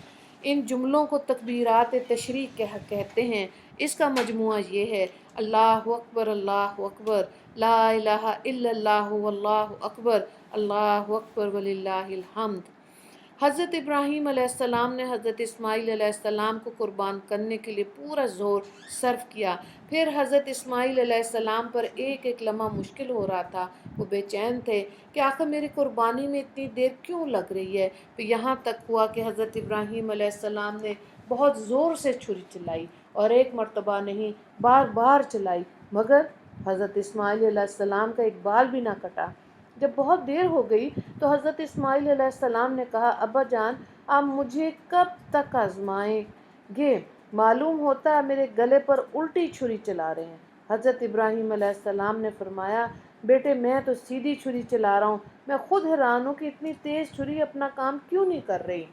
ان جملوں کو تکبیرات تشریق کہتے ہیں۔ اس کا مجموعہ یہ ہے، اللہ اکبر، لا الہ الا اللہ واللہ اکبر، اللہ اکبر وللہ الحمد۔ حضرت ابراہیم علیہ السلام نے حضرت اسماعیل علیہ السلام کو قربان کرنے کے لیے پورا زور صرف کیا۔ پھر حضرت اسماعیل علیہ السلام پر ایک ایک لمحہ مشکل ہو رہا تھا۔ وہ بے چین تھے کہ آخر میری قربانی میں اتنی دیر کیوں لگ رہی ہے۔ پھر یہاں تک ہوا کہ حضرت ابراہیم علیہ السلام نے بہت زور سے چھری چلائی اور ایک مرتبہ نہیں، بار بار چلائی، مگر حضرت اسماعیل علیہ السلام کا ایک بال بھی نہ کٹا۔ جب بہت دیر ہو گئی تو حضرت اسماعیل علیہ السلام نے کہا، ابا جان آپ مجھے کب تک آزمائیں گے؟ معلوم ہوتا ہے میرے گلے پر الٹی چھری چلا رہے ہیں۔ حضرت ابراہیم علیہ السلام نے فرمایا، بیٹے میں تو سیدھی چھری چلا رہا ہوں، میں خود حیران ہوں کہ اتنی تیز چھری اپنا کام کیوں نہیں کر رہی۔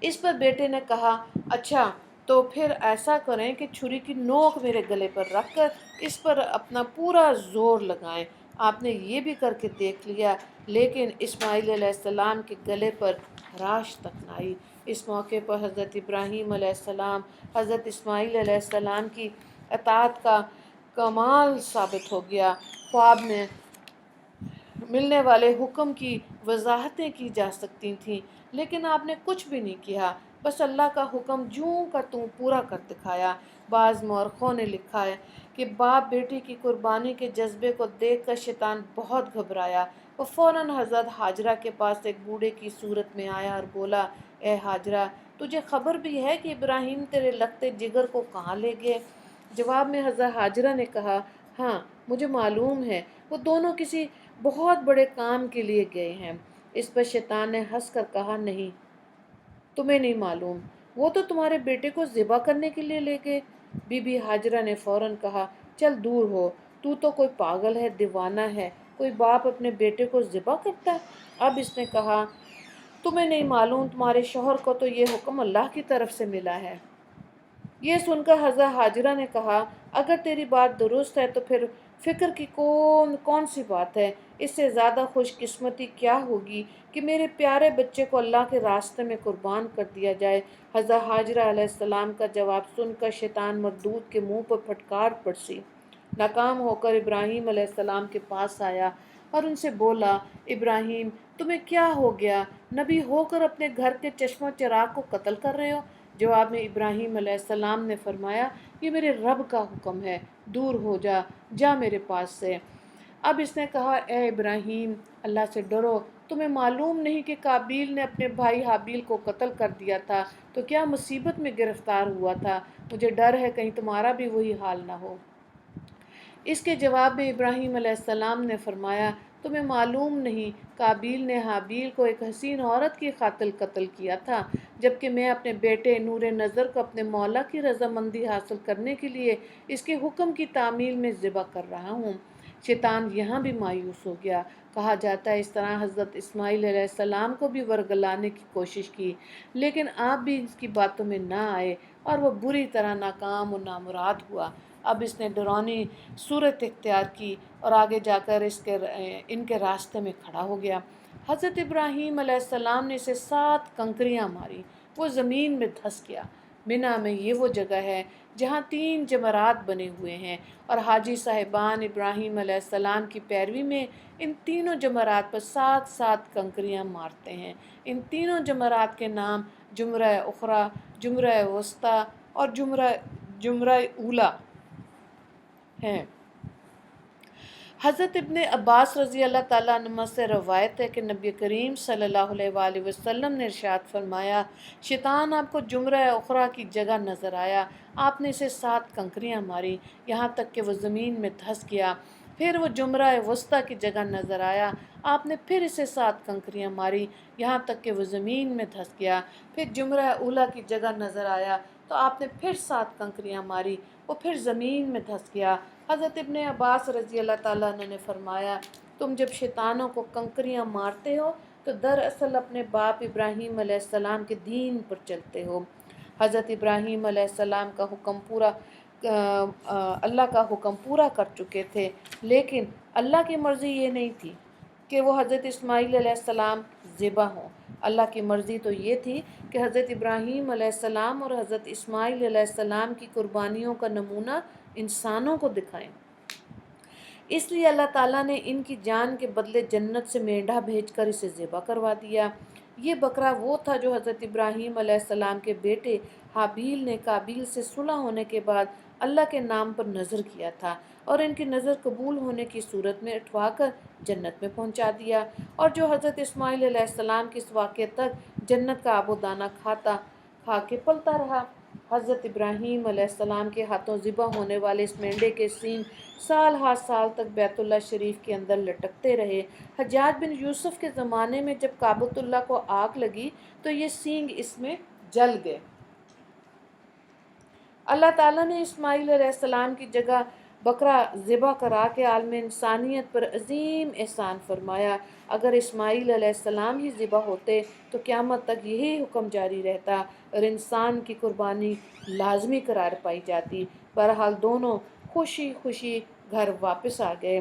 اس پر بیٹے نے کہا، اچھا تو پھر ایسا کریں کہ چھری کی نوک میرے گلے پر رکھ کر اس پر اپنا پورا زور لگائیں۔ آپ نے یہ بھی کر کے دیکھ لیا، لیکن اسماعیل علیہ السلام کے گلے پر خراش تک نہ آئی۔ اس موقع پر حضرت ابراہیم علیہ السلام حضرت اسماعیل علیہ السلام کی اطاعت کا کمال ثابت ہو گیا۔ خواب میں ملنے والے حکم کی وضاحتیں کی جا سکتی تھیں، لیکن آپ نے کچھ بھی نہیں کیا، بس اللہ کا حکم جوں کا توں پورا کر دکھایا۔ بعض مورخوں نے لکھا ہے کہ باپ بیٹی کی قربانی کے جذبے کو دیکھ کر شیطان بہت گھبرایا۔ وہ فوراً حضرت حاجرہ کے پاس ایک بوڑھے کی صورت میں آیا اور بولا، اے حاجرہ تجھے خبر بھی ہے کہ ابراہیم تیرے لگتے جگر کو کہاں لے گئے؟ جواب میں حضرت حاجرہ نے کہا، ہاں مجھے معلوم ہے، وہ دونوں کسی بہت بڑے کام کے لیے گئے ہیں۔ اس پر شیطان نے ہنس کر کہا، نہیں تمہیں نہیں معلوم، وہ تو تمہارے بیٹے کو ذبح کرنے کے لیے لے گئے۔ بی بی حاجرہ نے فوراً کہا، چل دور ہو، تو کوئی پاگل ہے، دیوانہ ہے، کوئی باپ اپنے بیٹے کو ذبح کرتا ہے؟ اب اس نے کہا، تمہیں نہیں معلوم، تمہارے شوہر کو تو یہ حکم اللہ کی طرف سے ملا ہے۔ یہ سن کر حضرت حاجرہ نے کہا، اگر تیری بات درست ہے تو پھر فکر کی کون سی بات ہے؟ اس سے زیادہ خوش قسمتی کیا ہوگی کہ میرے پیارے بچے کو اللہ کے راستے میں قربان کر دیا جائے۔ حضرت حاجرہ علیہ السلام کا جواب سن کر شیطان مردود کے منہ پر پھٹکار پڑسی ناکام ہو کر ابراہیم علیہ السلام کے پاس آیا اور ان سے بولا، ابراہیم تمہیں کیا ہو گیا؟ نبی ہو کر اپنے گھر کے چشم و چراغ کو قتل کر رہے ہو؟ جواب میں ابراہیم علیہ السلام نے فرمایا، یہ میرے رب کا حکم ہے، دور ہو جا میرے پاس سے۔ اب اس نے کہا، اے ابراہیم اللہ سے ڈرو، تمہیں معلوم نہیں کہ قابیل نے اپنے بھائی حابیل کو قتل کر دیا تھا تو کیا مصیبت میں گرفتار ہوا تھا؟ مجھے ڈر ہے کہیں تمہارا بھی وہی حال نہ ہو۔ اس کے جواب میں ابراہیم علیہ السلام نے فرمایا، تمہیں معلوم نہیں قابیل نے حابیل کو ایک حسین عورت کی خاطر قتل کیا تھا، جبکہ میں اپنے بیٹے نور نظر کو اپنے مولا کی رضامندی حاصل کرنے کے لیے اس کے حکم کی تعمیل میں ذبح کر رہا ہوں۔ شیطان یہاں بھی مایوس ہو گیا۔ کہا جاتا ہے اس طرح حضرت اسماعیل علیہ السلام کو بھی ورگلانے کی کوشش کی، لیکن آپ بھی اس کی باتوں میں نہ آئے اور وہ بری طرح ناکام و نامراد ہوا۔ اب اس نے ڈرونی صورت اختیار کی اور آگے جا کر ان کے راستے میں کھڑا ہو گیا۔ حضرت ابراہیم علیہ السلام نے اسے 7 کنکریاں ماری، وہ زمین میں دھس گیا۔ منا میں یہ وہ جگہ ہے جہاں 3 جمرات بنے ہوئے ہیں، اور حاجی صاحبان ابراہیم علیہ السلام کی پیروی میں ان تینوں جمرات پر 7 کنکریاں مارتے ہیں۔ ان تینوں جمرات کے نام جمرہ اخری، جمرہ وسطیٰ اور جمرہ اولی ہیں۔ حضرت ابن عباس رضی اللہ تعالیٰ عنہ سے روایت ہے کہ نبی کریم صلی اللہ علیہ وآلہ وسلم نے ارشاد فرمایا، شیطان آپ کو جمرہ اخری کی جگہ نظر آیا، آپ نے اسے 7 کنکریاں ماری یہاں تک کہ وہ زمین میں دھس گیا۔ پھر وہ جمرہ وسطیٰ کی جگہ نظر آیا، آپ نے پھر اسے 7 کنکریاں ماری یہاں تک کہ وہ زمین میں دھس گیا۔ پھر جمرہ اولی کی جگہ نظر آیا تو آپ نے پھر 7 کنکریاں ماری، وہ پھر زمین میں دھس گیا۔ حضرت ابن عباس رضی اللہ تعالیٰ عنہ نے فرمایا، تم جب شیطانوں کو کنکریاں مارتے ہو تو دراصل اپنے باپ ابراہیم علیہ السلام کے دین پر چلتے ہو۔ حضرت ابراہیم علیہ السلام کا حکم اللہ کا حکم پورا کر چکے تھے، لیکن اللہ کی مرضی یہ نہیں تھی کہ وہ حضرت اسماعیل علیہ السلام ذبح ہوں۔ اللہ کی مرضی تو یہ تھی کہ حضرت ابراہیم علیہ السلام اور حضرت اسماعیل علیہ السلام کی قربانیوں کا نمونہ انسانوں کو دکھائیں۔ اس لیے اللہ تعالیٰ نے ان کی جان کے بدلے جنت سے مینڈھا بھیج کر اسے ذبح کروا دیا۔ یہ بکرا وہ تھا جو حضرت ابراہیم علیہ السلام کے بیٹے حابیل نے قابیل سے صلح ہونے کے بعد اللہ کے نام پر نذر کیا تھا، اور ان کی نذر قبول ہونے کی صورت میں اٹھوا کر جنت میں پہنچا دیا، اور جو حضرت اسماعیل علیہ السلام کے اس واقعے تک جنت کا آب و دانہ کھا کے پلتا رہا۔ حضرت ابراہیم علیہ السلام کے ہاتھوں ذبح ہونے والے اس مینڈے کے سینگ سال ہا سال تک بیت اللہ شریف کے اندر لٹکتے رہے۔ حجاج بن یوسف کے زمانے میں جب کعبۃ اللہ کو آگ لگی تو یہ سینگ اس میں جل گئے۔ اللہ تعالیٰ نے اسماعیل علیہ السلام کی جگہ بکرا ذبح کرا کے عالم انسانیت پر عظیم احسان فرمایا۔ اگر اسماعیل علیہ السلام ہی ذبح ہوتے تو قیامت تک یہی حکم جاری رہتا اور انسان کی قربانی لازمی قرار پائی جاتی۔ بہرحال دونوں خوشی خوشی گھر واپس آ گئے۔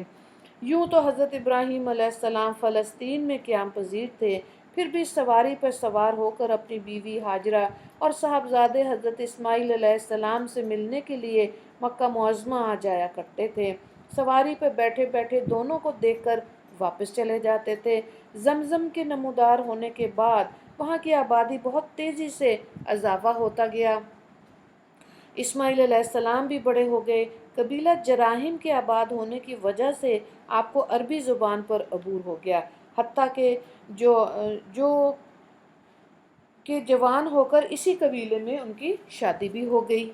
یوں تو حضرت ابراہیم علیہ السلام فلسطین میں قیام پذیر تھے، پھر بھی سواری پر سوار ہو کر اپنی بیوی ہاجرہ اور صاحبزادے حضرت اسماعیل علیہ السلام سے ملنے کے لیے مکہ معظمہ آ جایا کرتے تھے۔ سواری پر بیٹھے بیٹھے دونوں کو دیکھ کر واپس چلے جاتے تھے۔ زمزم کے نمودار ہونے کے بعد وہاں کی آبادی بہت تیزی سے اضافہ ہوتا گیا۔ اسماعیل علیہ السلام بھی بڑے ہو گئے۔ قبیلہ جراحیم کے آباد ہونے کی وجہ سے آپ کو عربی زبان پر عبور ہو گیا، حتیٰ کہ جوان ہو کر اسی قبیلے میں ان کی شادی بھی ہو گئی۔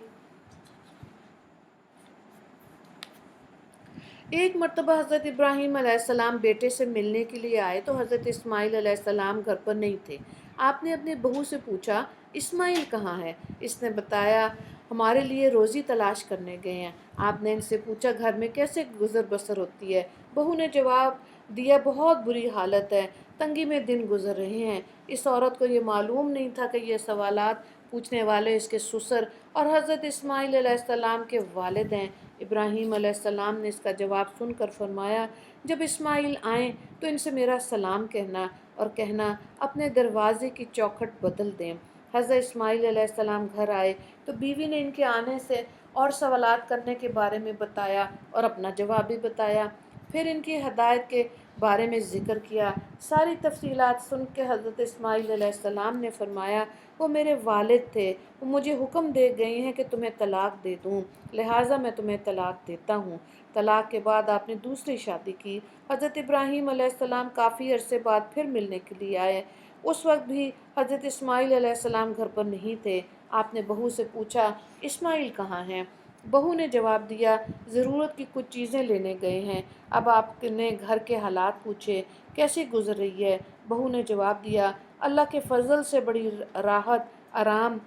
ایک مرتبہ حضرت ابراہیم علیہ السلام بیٹے سے ملنے کے لیے آئے تو حضرت اسماعیل علیہ السلام گھر پر نہیں تھے۔ آپ نے اپنی بہو سے پوچھا، اسماعیل کہاں ہے؟ اس نے بتایا، ہمارے لیے روزی تلاش کرنے گئے ہیں۔ آپ نے ان سے پوچھا، گھر میں کیسے گزر بسر ہوتی ہے؟ بہو نے جواب دیا، بہت بری حالت ہے، تنگی میں دن گزر رہے ہیں۔ اس عورت کو یہ معلوم نہیں تھا کہ یہ سوالات پوچھنے والے اس کے سسر اور حضرت اسماعیل علیہ السلام کے والد ہیں۔ ابراہیم علیہ السلام نے اس کا جواب سن کر فرمایا، جب اسماعیل آئیں تو ان سے میرا سلام کہنا اور کہنا اپنے دروازے کی چوکھٹ بدل دیں۔ حضرت اسماعیل علیہ السلام گھر آئے تو بیوی نے ان کے آنے سے اور سوالات کرنے کے بارے میں بتایا اور اپنا جواب بھی بتایا، پھر ان کی ہدایت کے بارے میں ذکر کیا۔ ساری تفصیلات سن کے حضرت اسماعیل علیہ السلام نے فرمایا، وہ میرے والد تھے، وہ مجھے حکم دے گئے ہیں کہ تمہیں طلاق دے دوں، لہٰذا میں تمہیں طلاق دیتا ہوں۔ طلاق کے بعد آپ نے دوسری شادی کی۔ حضرت ابراہیم علیہ السلام کافی عرصے بعد پھر ملنے کے لیے آئے۔ اس وقت بھی حضرت اسماعیل علیہ السلام گھر پر نہیں تھے۔ آپ نے بہو سے پوچھا، اسماعیل کہاں ہیں؟ بہو نے جواب دیا ضرورت کی کچھ چیزیں لینے گئے ہیں۔ اب آپ نے گھر کے حالات پوچھے، کیسی گزر رہی ہے؟ بہو نے جواب دیا اللہ کے فضل سے بڑی راحت آرام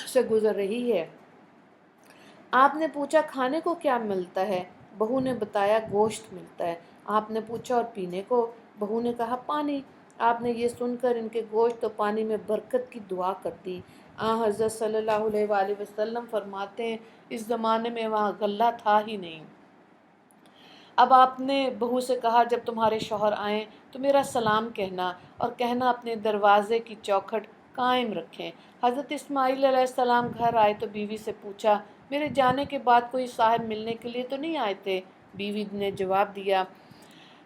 سے گزر رہی ہے۔ آپ نے پوچھا کھانے کو کیا ملتا ہے؟ بہو نے بتایا گوشت ملتا ہے۔ آپ نے پوچھا اور پینے کو؟ بہو نے کہا پانی۔ آپ نے یہ سن کر ان کے گوشت و پانی میں برکت کی دعا کر دی۔ حضرت صلی اللہ علیہ وآلہ وسلم فرماتے ہیں اس زمانے میں وہاں غلہ تھا ہی نہیں۔ اب آپ نے بہو سے کہا جب تمہارے شوہر آئیں تو میرا سلام کہنا اور کہنا اپنے دروازے کی چوکھٹ قائم رکھیں۔ حضرت اسماعیل علیہ السلام گھر آئے تو بیوی سے پوچھا میرے جانے کے بعد کوئی صاحب ملنے کے لیے تو نہیں آئے تھے؟ بیوی نے جواب دیا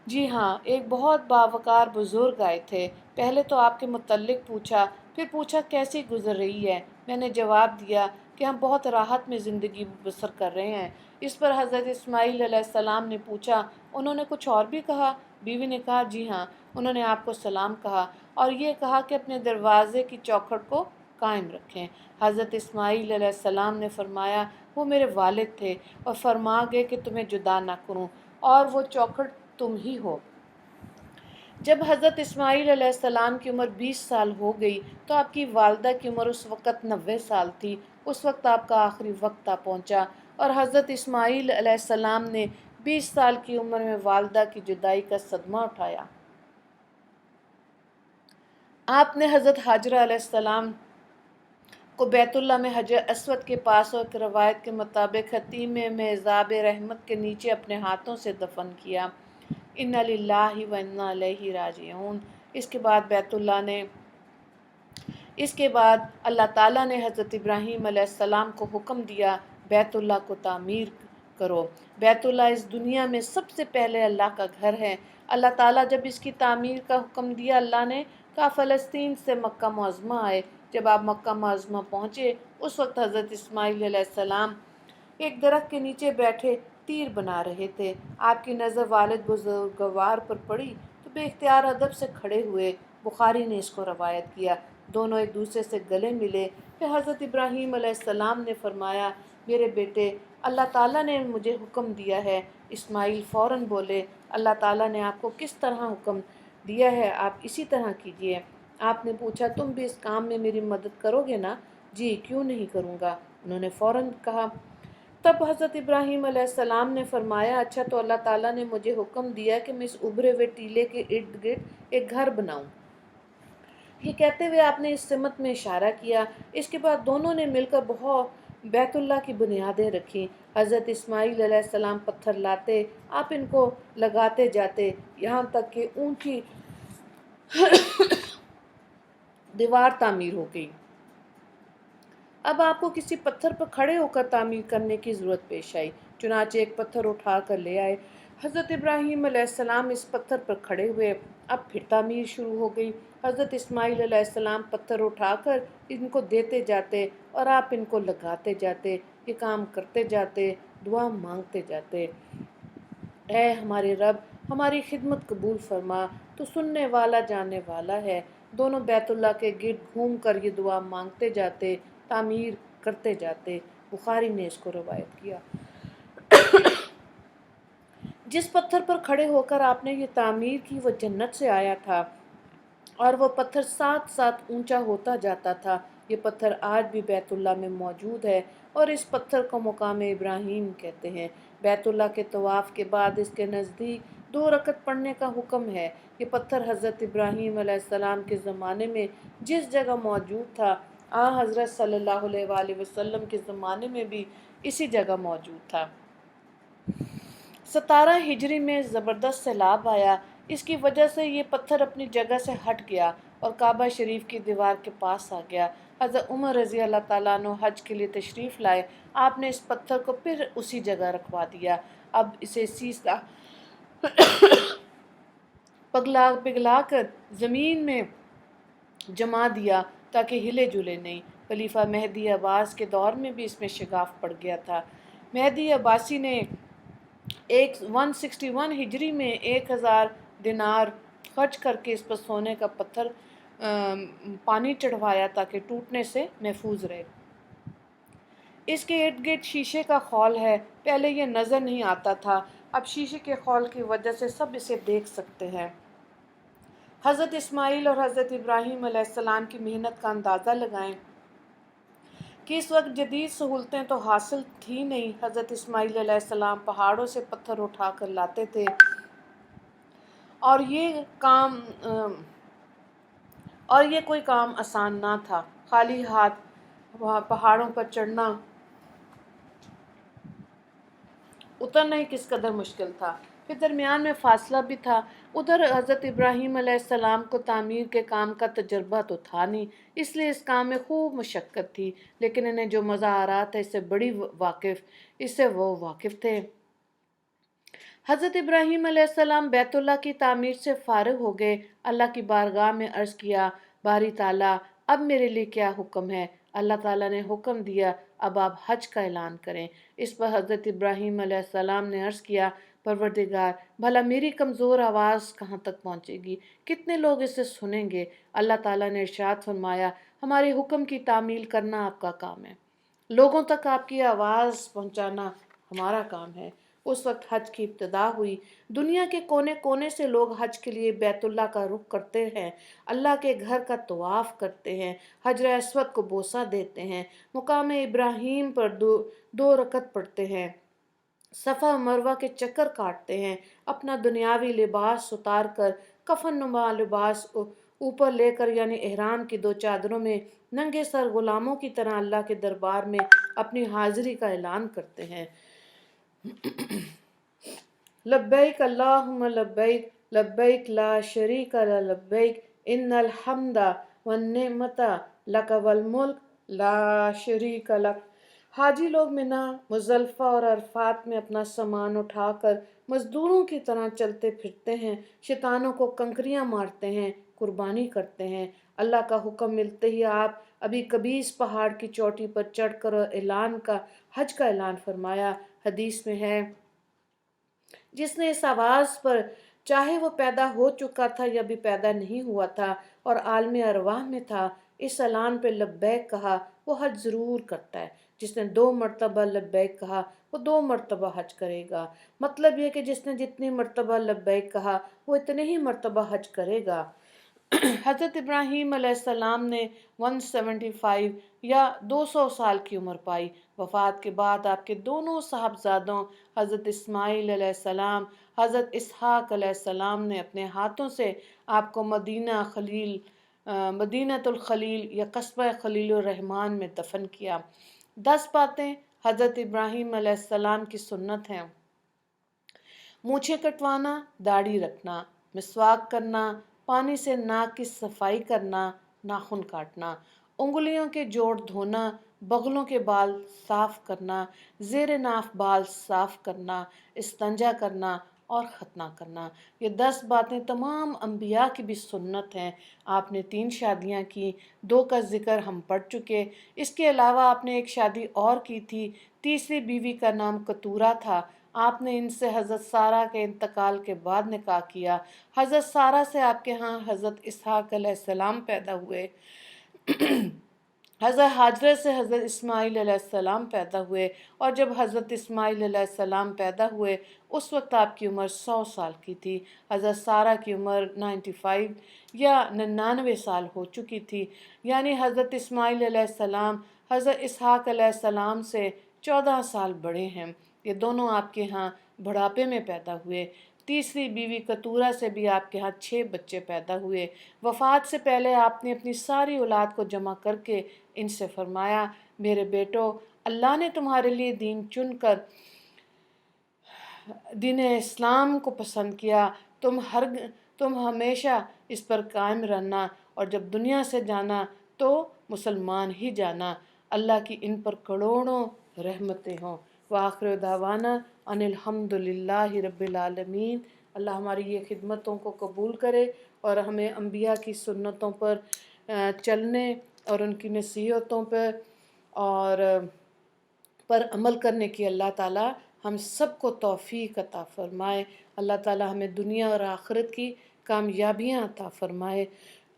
جی ہاں، ایک بہت باوقار بزرگ آئے تھے۔ پہلے تو آپ کے متعلق پوچھا، پھر پوچھا کیسی گزر رہی ہے۔ میں نے جواب دیا کہ ہم بہت راحت میں زندگی بسر کر رہے ہیں۔ اس پر حضرت اسماعیل علیہ السلام نے پوچھا انہوں نے کچھ اور بھی کہا؟ بیوی نے کہا جی ہاں، انہوں نے آپ کو سلام کہا اور یہ کہا کہ اپنے دروازے کی چوکھٹ کو قائم رکھیں۔ حضرت اسماعیل علیہ السلام نے فرمایا وہ میرے والد تھے اور فرما گئے کہ تمہیں جدا نہ کروں اور وہ چوکھٹ تم ہی ہو۔ جب حضرت اسماعیل علیہ السلام کی عمر 20 سال ہو گئی تو آپ کی والدہ کی عمر اس وقت 90 سال تھی۔ اس وقت آپ کا آخری وقت آ پہنچا اور حضرت اسماعیل علیہ السلام نے 20 سال کی عمر میں والدہ کی جدائی کا صدمہ اٹھایا۔ آپ نے حضرت حاجرہ علیہ السلام کو بیت اللہ میں حجر اسود کے پاس اور روایت کے مطابق حتیم میزاب رحمت کے نیچے اپنے ہاتھوں سے دفن کیا۔ انا للہ و انا الیہ راجعون۔ اس کے بعد اللہ تعالیٰ نے حضرت ابراہیم علیہ السلام کو حکم دیا بیت اللہ کو تعمیر کرو۔ بیت اللہ اس دنیا میں سب سے پہلے اللہ کا گھر ہے۔ اللہ تعالیٰ جب اس کی تعمیر کا حکم دیا اللہ نے کہا فلسطین سے مکہ معظمہ آئے۔ جب آپ مکہ معظمہ پہنچے اس وقت حضرت اسماعیل علیہ السلام ایک درخت کے نیچے بیٹھے تیر بنا رہے تھے۔ آپ کی نظر والد بزرگوار پر پڑی تو بے اختیار ادب سے کھڑے ہوئے۔ بخاری نے اس کو روایت کیا۔ دونوں ایک دوسرے سے گلے ملے۔ پھر حضرت ابراہیم علیہ السلام نے فرمایا میرے بیٹے اللہ تعالیٰ نے مجھے حکم دیا ہے۔ اسماعیل فوراً بولے اللہ تعالیٰ نے آپ کو کس طرح حکم دیا ہے آپ اسی طرح کیجیے۔ آپ نے پوچھا تم بھی اس کام میں میری مدد کرو گے نا؟ جی کیوں نہیں کروں گا، انہوں نے فوراً کہا۔ تب حضرت ابراہیم علیہ السلام نے فرمایا اچھا تو اللہ تعالیٰ نے مجھے حکم دیا کہ میں اس ابھرے ہوئے ٹیلے کے ارد گرد ایک گھر بناؤں۔ یہ کہتے ہوئے آپ نے اس سمت میں اشارہ کیا۔ اس کے بعد دونوں نے مل کر بیت اللہ کی بنیادیں رکھیں۔ حضرت اسماعیل علیہ السلام پتھر لاتے، آپ ان کو لگاتے جاتے یہاں تک کہ اونچی دیوار تعمیر ہو گئی۔ اب آپ کو کسی پتھر پر کھڑے ہو کر تعمیر کرنے کی ضرورت پیش آئی، چنانچہ ایک پتھر اٹھا کر لے آئے۔ حضرت ابراہیم علیہ السلام اس پتھر پر کھڑے ہوئے، اب پھر تعمیر شروع ہو گئی۔ حضرت اسماعیل علیہ السلام پتھر اٹھا کر ان کو دیتے جاتے اور آپ ان کو لگاتے جاتے، یہ کام کرتے جاتے، دعا مانگتے جاتے۔ اے ہمارے رب ہماری خدمت قبول فرما، تو سننے والا جاننے والا ہے۔ دونوں بیت اللہ کے گرد گھوم کر یہ دعا مانگتے جاتے، تعمیر کرتے جاتے۔ بخاری نے اس کو روایت کیا۔ جس پتھر پر کھڑے ہو کر آپ نے یہ تعمیر کی وہ جنت سے آیا تھا اور وہ پتھر ساتھ ساتھ اونچا ہوتا جاتا تھا۔ یہ پتھر آج بھی بیت اللہ میں موجود ہے اور اس پتھر کو مقام ابراہیم کہتے ہیں۔ بیت اللہ کے طواف کے بعد اس کے نزدیک 2 رکعت پڑھنے کا حکم ہے۔ یہ پتھر حضرت ابراہیم علیہ السلام کے زمانے میں جس جگہ موجود تھا حضرت صلی اللہ علیہ وآلہ وسلم کے زمانے میں بھی اسی جگہ موجود تھا۔ 17 ہجری میں زبردست سیلاب آیا، اس کی وجہ سے یہ پتھر اپنی جگہ سے ہٹ گیا اور کعبہ شریف کی دیوار کے پاس آ گیا۔ حضرت عمر رضی اللہ تعالیٰ عنہ حج کے لیے تشریف لائے، آپ نے اس پتھر کو پھر اسی جگہ رکھوا دیا۔ اب اسے سیسا پگھلا کر زمین میں جما دیا تاکہ ہلے جلے نہیں۔ خلیفہ مہدی عباس کے دور میں بھی اس میں شگاف پڑ گیا تھا۔ مہدی عباسی نے 161 ہجری میں 1000 دینار خرچ کر کے اس پر سونے کا پتھر پانی چڑھوایا تاکہ ٹوٹنے سے محفوظ رہے۔ اس کے ارد گرد شیشے کا خول ہے، پہلے یہ نظر نہیں آتا تھا، اب شیشے کے خول کی وجہ سے سب اسے دیکھ سکتے ہیں۔ حضرت اسماعیل اور حضرت ابراہیم علیہ السلام کی محنت کا اندازہ لگائیں کہ اس وقت جدید سہولتیں تو حاصل تھی نہیں۔ حضرت اسماعیل علیہ السلام پہاڑوں سے پتھر اٹھا کر لاتے تھے اور یہ کوئی کام آسان نہ تھا۔ خالی ہاتھ وہاں پہاڑوں پر چڑھنا اترنا ہی کس قدر مشکل تھا، پھر درمیان میں فاصلہ بھی تھا۔ ادھر حضرت ابراہیم علیہ السلام کو تعمیر کے کام کا تجربہ تو تھا نہیں، اس لیے اس کام میں خوب مشقت تھی، لیکن انہیں جو مزہ آ رہا تھا اس سے وہ واقف تھے۔ حضرت ابراہیم علیہ السلام بیت اللہ کی تعمیر سے فارغ ہو گئے، اللہ کی بارگاہ میں عرض کیا، باری تعالیٰ اب میرے لیے کیا حکم ہے؟ اللہ تعالیٰ نے حکم دیا، اب آپ حج کا اعلان کریں۔ اس پر حضرت ابراہیم علیہ السلام نے عرض کیا، پروردگار بھلا میری کمزور آواز کہاں تک پہنچے گی، کتنے لوگ اسے سنیں گے؟ اللہ تعالیٰ نے ارشاد فرمایا، ہمارے حکم کی تعمیل کرنا آپ کا کام ہے، لوگوں تک آپ کی آواز پہنچانا ہمارا کام ہے۔ اس وقت حج کی ابتدا ہوئی، دنیا کے کونے کونے سے لوگ حج کے لیے بیت اللہ کا رخ کرتے ہیں، اللہ کے گھر کا طواف کرتے ہیں، حجر اسود کو بوسہ دیتے ہیں، مقام ابراہیم پر دو رکعت پڑھتے ہیں، صفا و مروہ کے چکر کاٹتے ہیں، اپنا دنیاوی لباس اتار کر کفن نما لباس اوپر لے کر یعنی احرام کی 2 چادروں میں ننگے سر غلاموں کی طرح اللہ کے دربار میں اپنی حاضری کا اعلان کرتے ہیں۔ لبیک اللہم لبیک لبیک لا شریک لک لبیک ان الحمد والنعمت لک والملک لا شریک لک۔ حاجی لوگ منی، مزدلفہ اور عرفات میں اپنا سامان اٹھا کر مزدوروں کی طرح چلتے پھرتے ہیں، شیطانوں کو کنکریاں مارتے ہیں، قربانی کرتے ہیں۔ اللہ کا حکم ملتے ہی آپ ابھی کبھی اس پہاڑ کی چوٹی پر چڑھ کر حج کا اعلان فرمایا۔ حدیث میں ہے، جس نے اس آواز پر، چاہے وہ پیدا ہو چکا تھا یا بھی پیدا نہیں ہوا تھا اور عالم ارواح میں تھا، اس اعلان پہ لبیک کہا، وہ حج ضرور کرتا ہے۔ جس نے 2 مرتبہ لبیک کہا وہ 2 مرتبہ حج کرے گا۔ مطلب یہ کہ جس نے جتنی مرتبہ لبیک کہا وہ اتنے ہی مرتبہ حج کرے گا۔ حضرت ابراہیم علیہ السلام نے 175 یا 200 سال کی عمر پائی۔ وفات کے بعد آپ کے دونوں صاحبزادوں حضرت اسماعیل علیہ السلام، حضرت اسحاق علیہ السلام نے اپنے ہاتھوں سے آپ کو مدینۃ الخلیل یا قصبہ خلیل الرحمن میں دفن کیا۔ 10 باتیں حضرت ابراہیم علیہ السلام کی سنت ہیں: مونچھیں کٹوانا، داڑھی رکھنا، مسواک کرنا، پانی سے ناک کی صفائی کرنا، ناخن کاٹنا، انگلیوں کے جوڑ دھونا، بغلوں کے بال صاف کرنا، زیر ناف بال صاف کرنا، استنجا کرنا اور ختنہ کرنا۔ یہ 10 باتیں تمام انبیاء کی بھی سنت ہیں۔ آپ نے 3 شادیاں کی، 2 کا ذکر ہم پڑھ چکے۔ اس کے علاوہ آپ نے ایک شادی اور کی تھی، تیسری بیوی کا نام کتورہ تھا۔ آپ نے ان سے حضرت سارہ کے انتقال کے بعد نکاح کیا۔ حضرت سارہ سے آپ کے ہاں حضرت اسحاق علیہ السلام پیدا ہوئے۔ حضرت حاجرہ سے حضرت اسماعیل علیہ السلام پیدا ہوئے، اور جب حضرت اسماعیل علیہ السلام پیدا ہوئے اس وقت آپ کی عمر 100 سال کی تھی۔ حضرت سارہ کی عمر 95 یا 99 سال ہو چکی تھی، یعنی حضرت اسماعیل علیہ السلام حضرت اسحاق علیہ السلام سے 14 سال بڑے ہیں۔ یہ دونوں آپ کے ہاں بڑھاپے میں پیدا ہوئے۔ تیسری بیوی کتورہ سے بھی آپ کے ہاں 6 بچے پیدا ہوئے۔ وفات سے پہلے آپ نے اپنی ساری اولاد کو جمع کر کے ان سے فرمایا، میرے بیٹو، اللہ نے تمہارے لیے دین چن کر دین اسلام کو پسند کیا، تم ہمیشہ اس پر قائم رہنا، اور جب دنیا سے جانا تو مسلمان ہی جانا۔ اللہ کی ان پر کروڑوں رحمتیں ہوں۔ وآخر دعوانا ان الحمد للہ رب العالمین۔ اللہ ہماری یہ خدمتوں کو قبول کرے اور ہمیں انبیاء کی سنتوں پر چلنے اور ان کی نصیحتوں پر عمل کرنے کی اللہ تعالیٰ ہم سب کو توفیق عطا فرمائے۔ اللہ تعالیٰ ہمیں دنیا اور آخرت کی کامیابیاں عطا فرمائے۔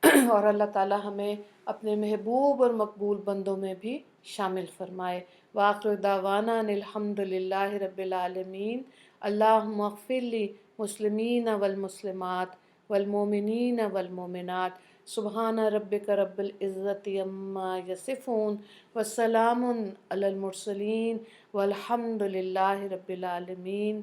اور اللہ تعالی ہمیں اپنے محبوب اور مقبول بندوں میں بھی شامل فرمائے۔ وآخر دعوانا ان الحمد للہ رب العالمین۔ اللہم اغفر لی مسلمین والمسلمات والمومنین والمومنات۔ سبحان ربک رب العزت عما یصفون وسلام علی المرسلین والحمد للہ رب العالمین۔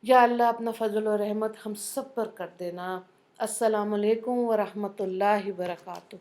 یا اللہ اپنا فضل و رحمت ہم سب پر کر دینا۔ السلام علیکم ورحمۃ اللہ وبرکاتہ۔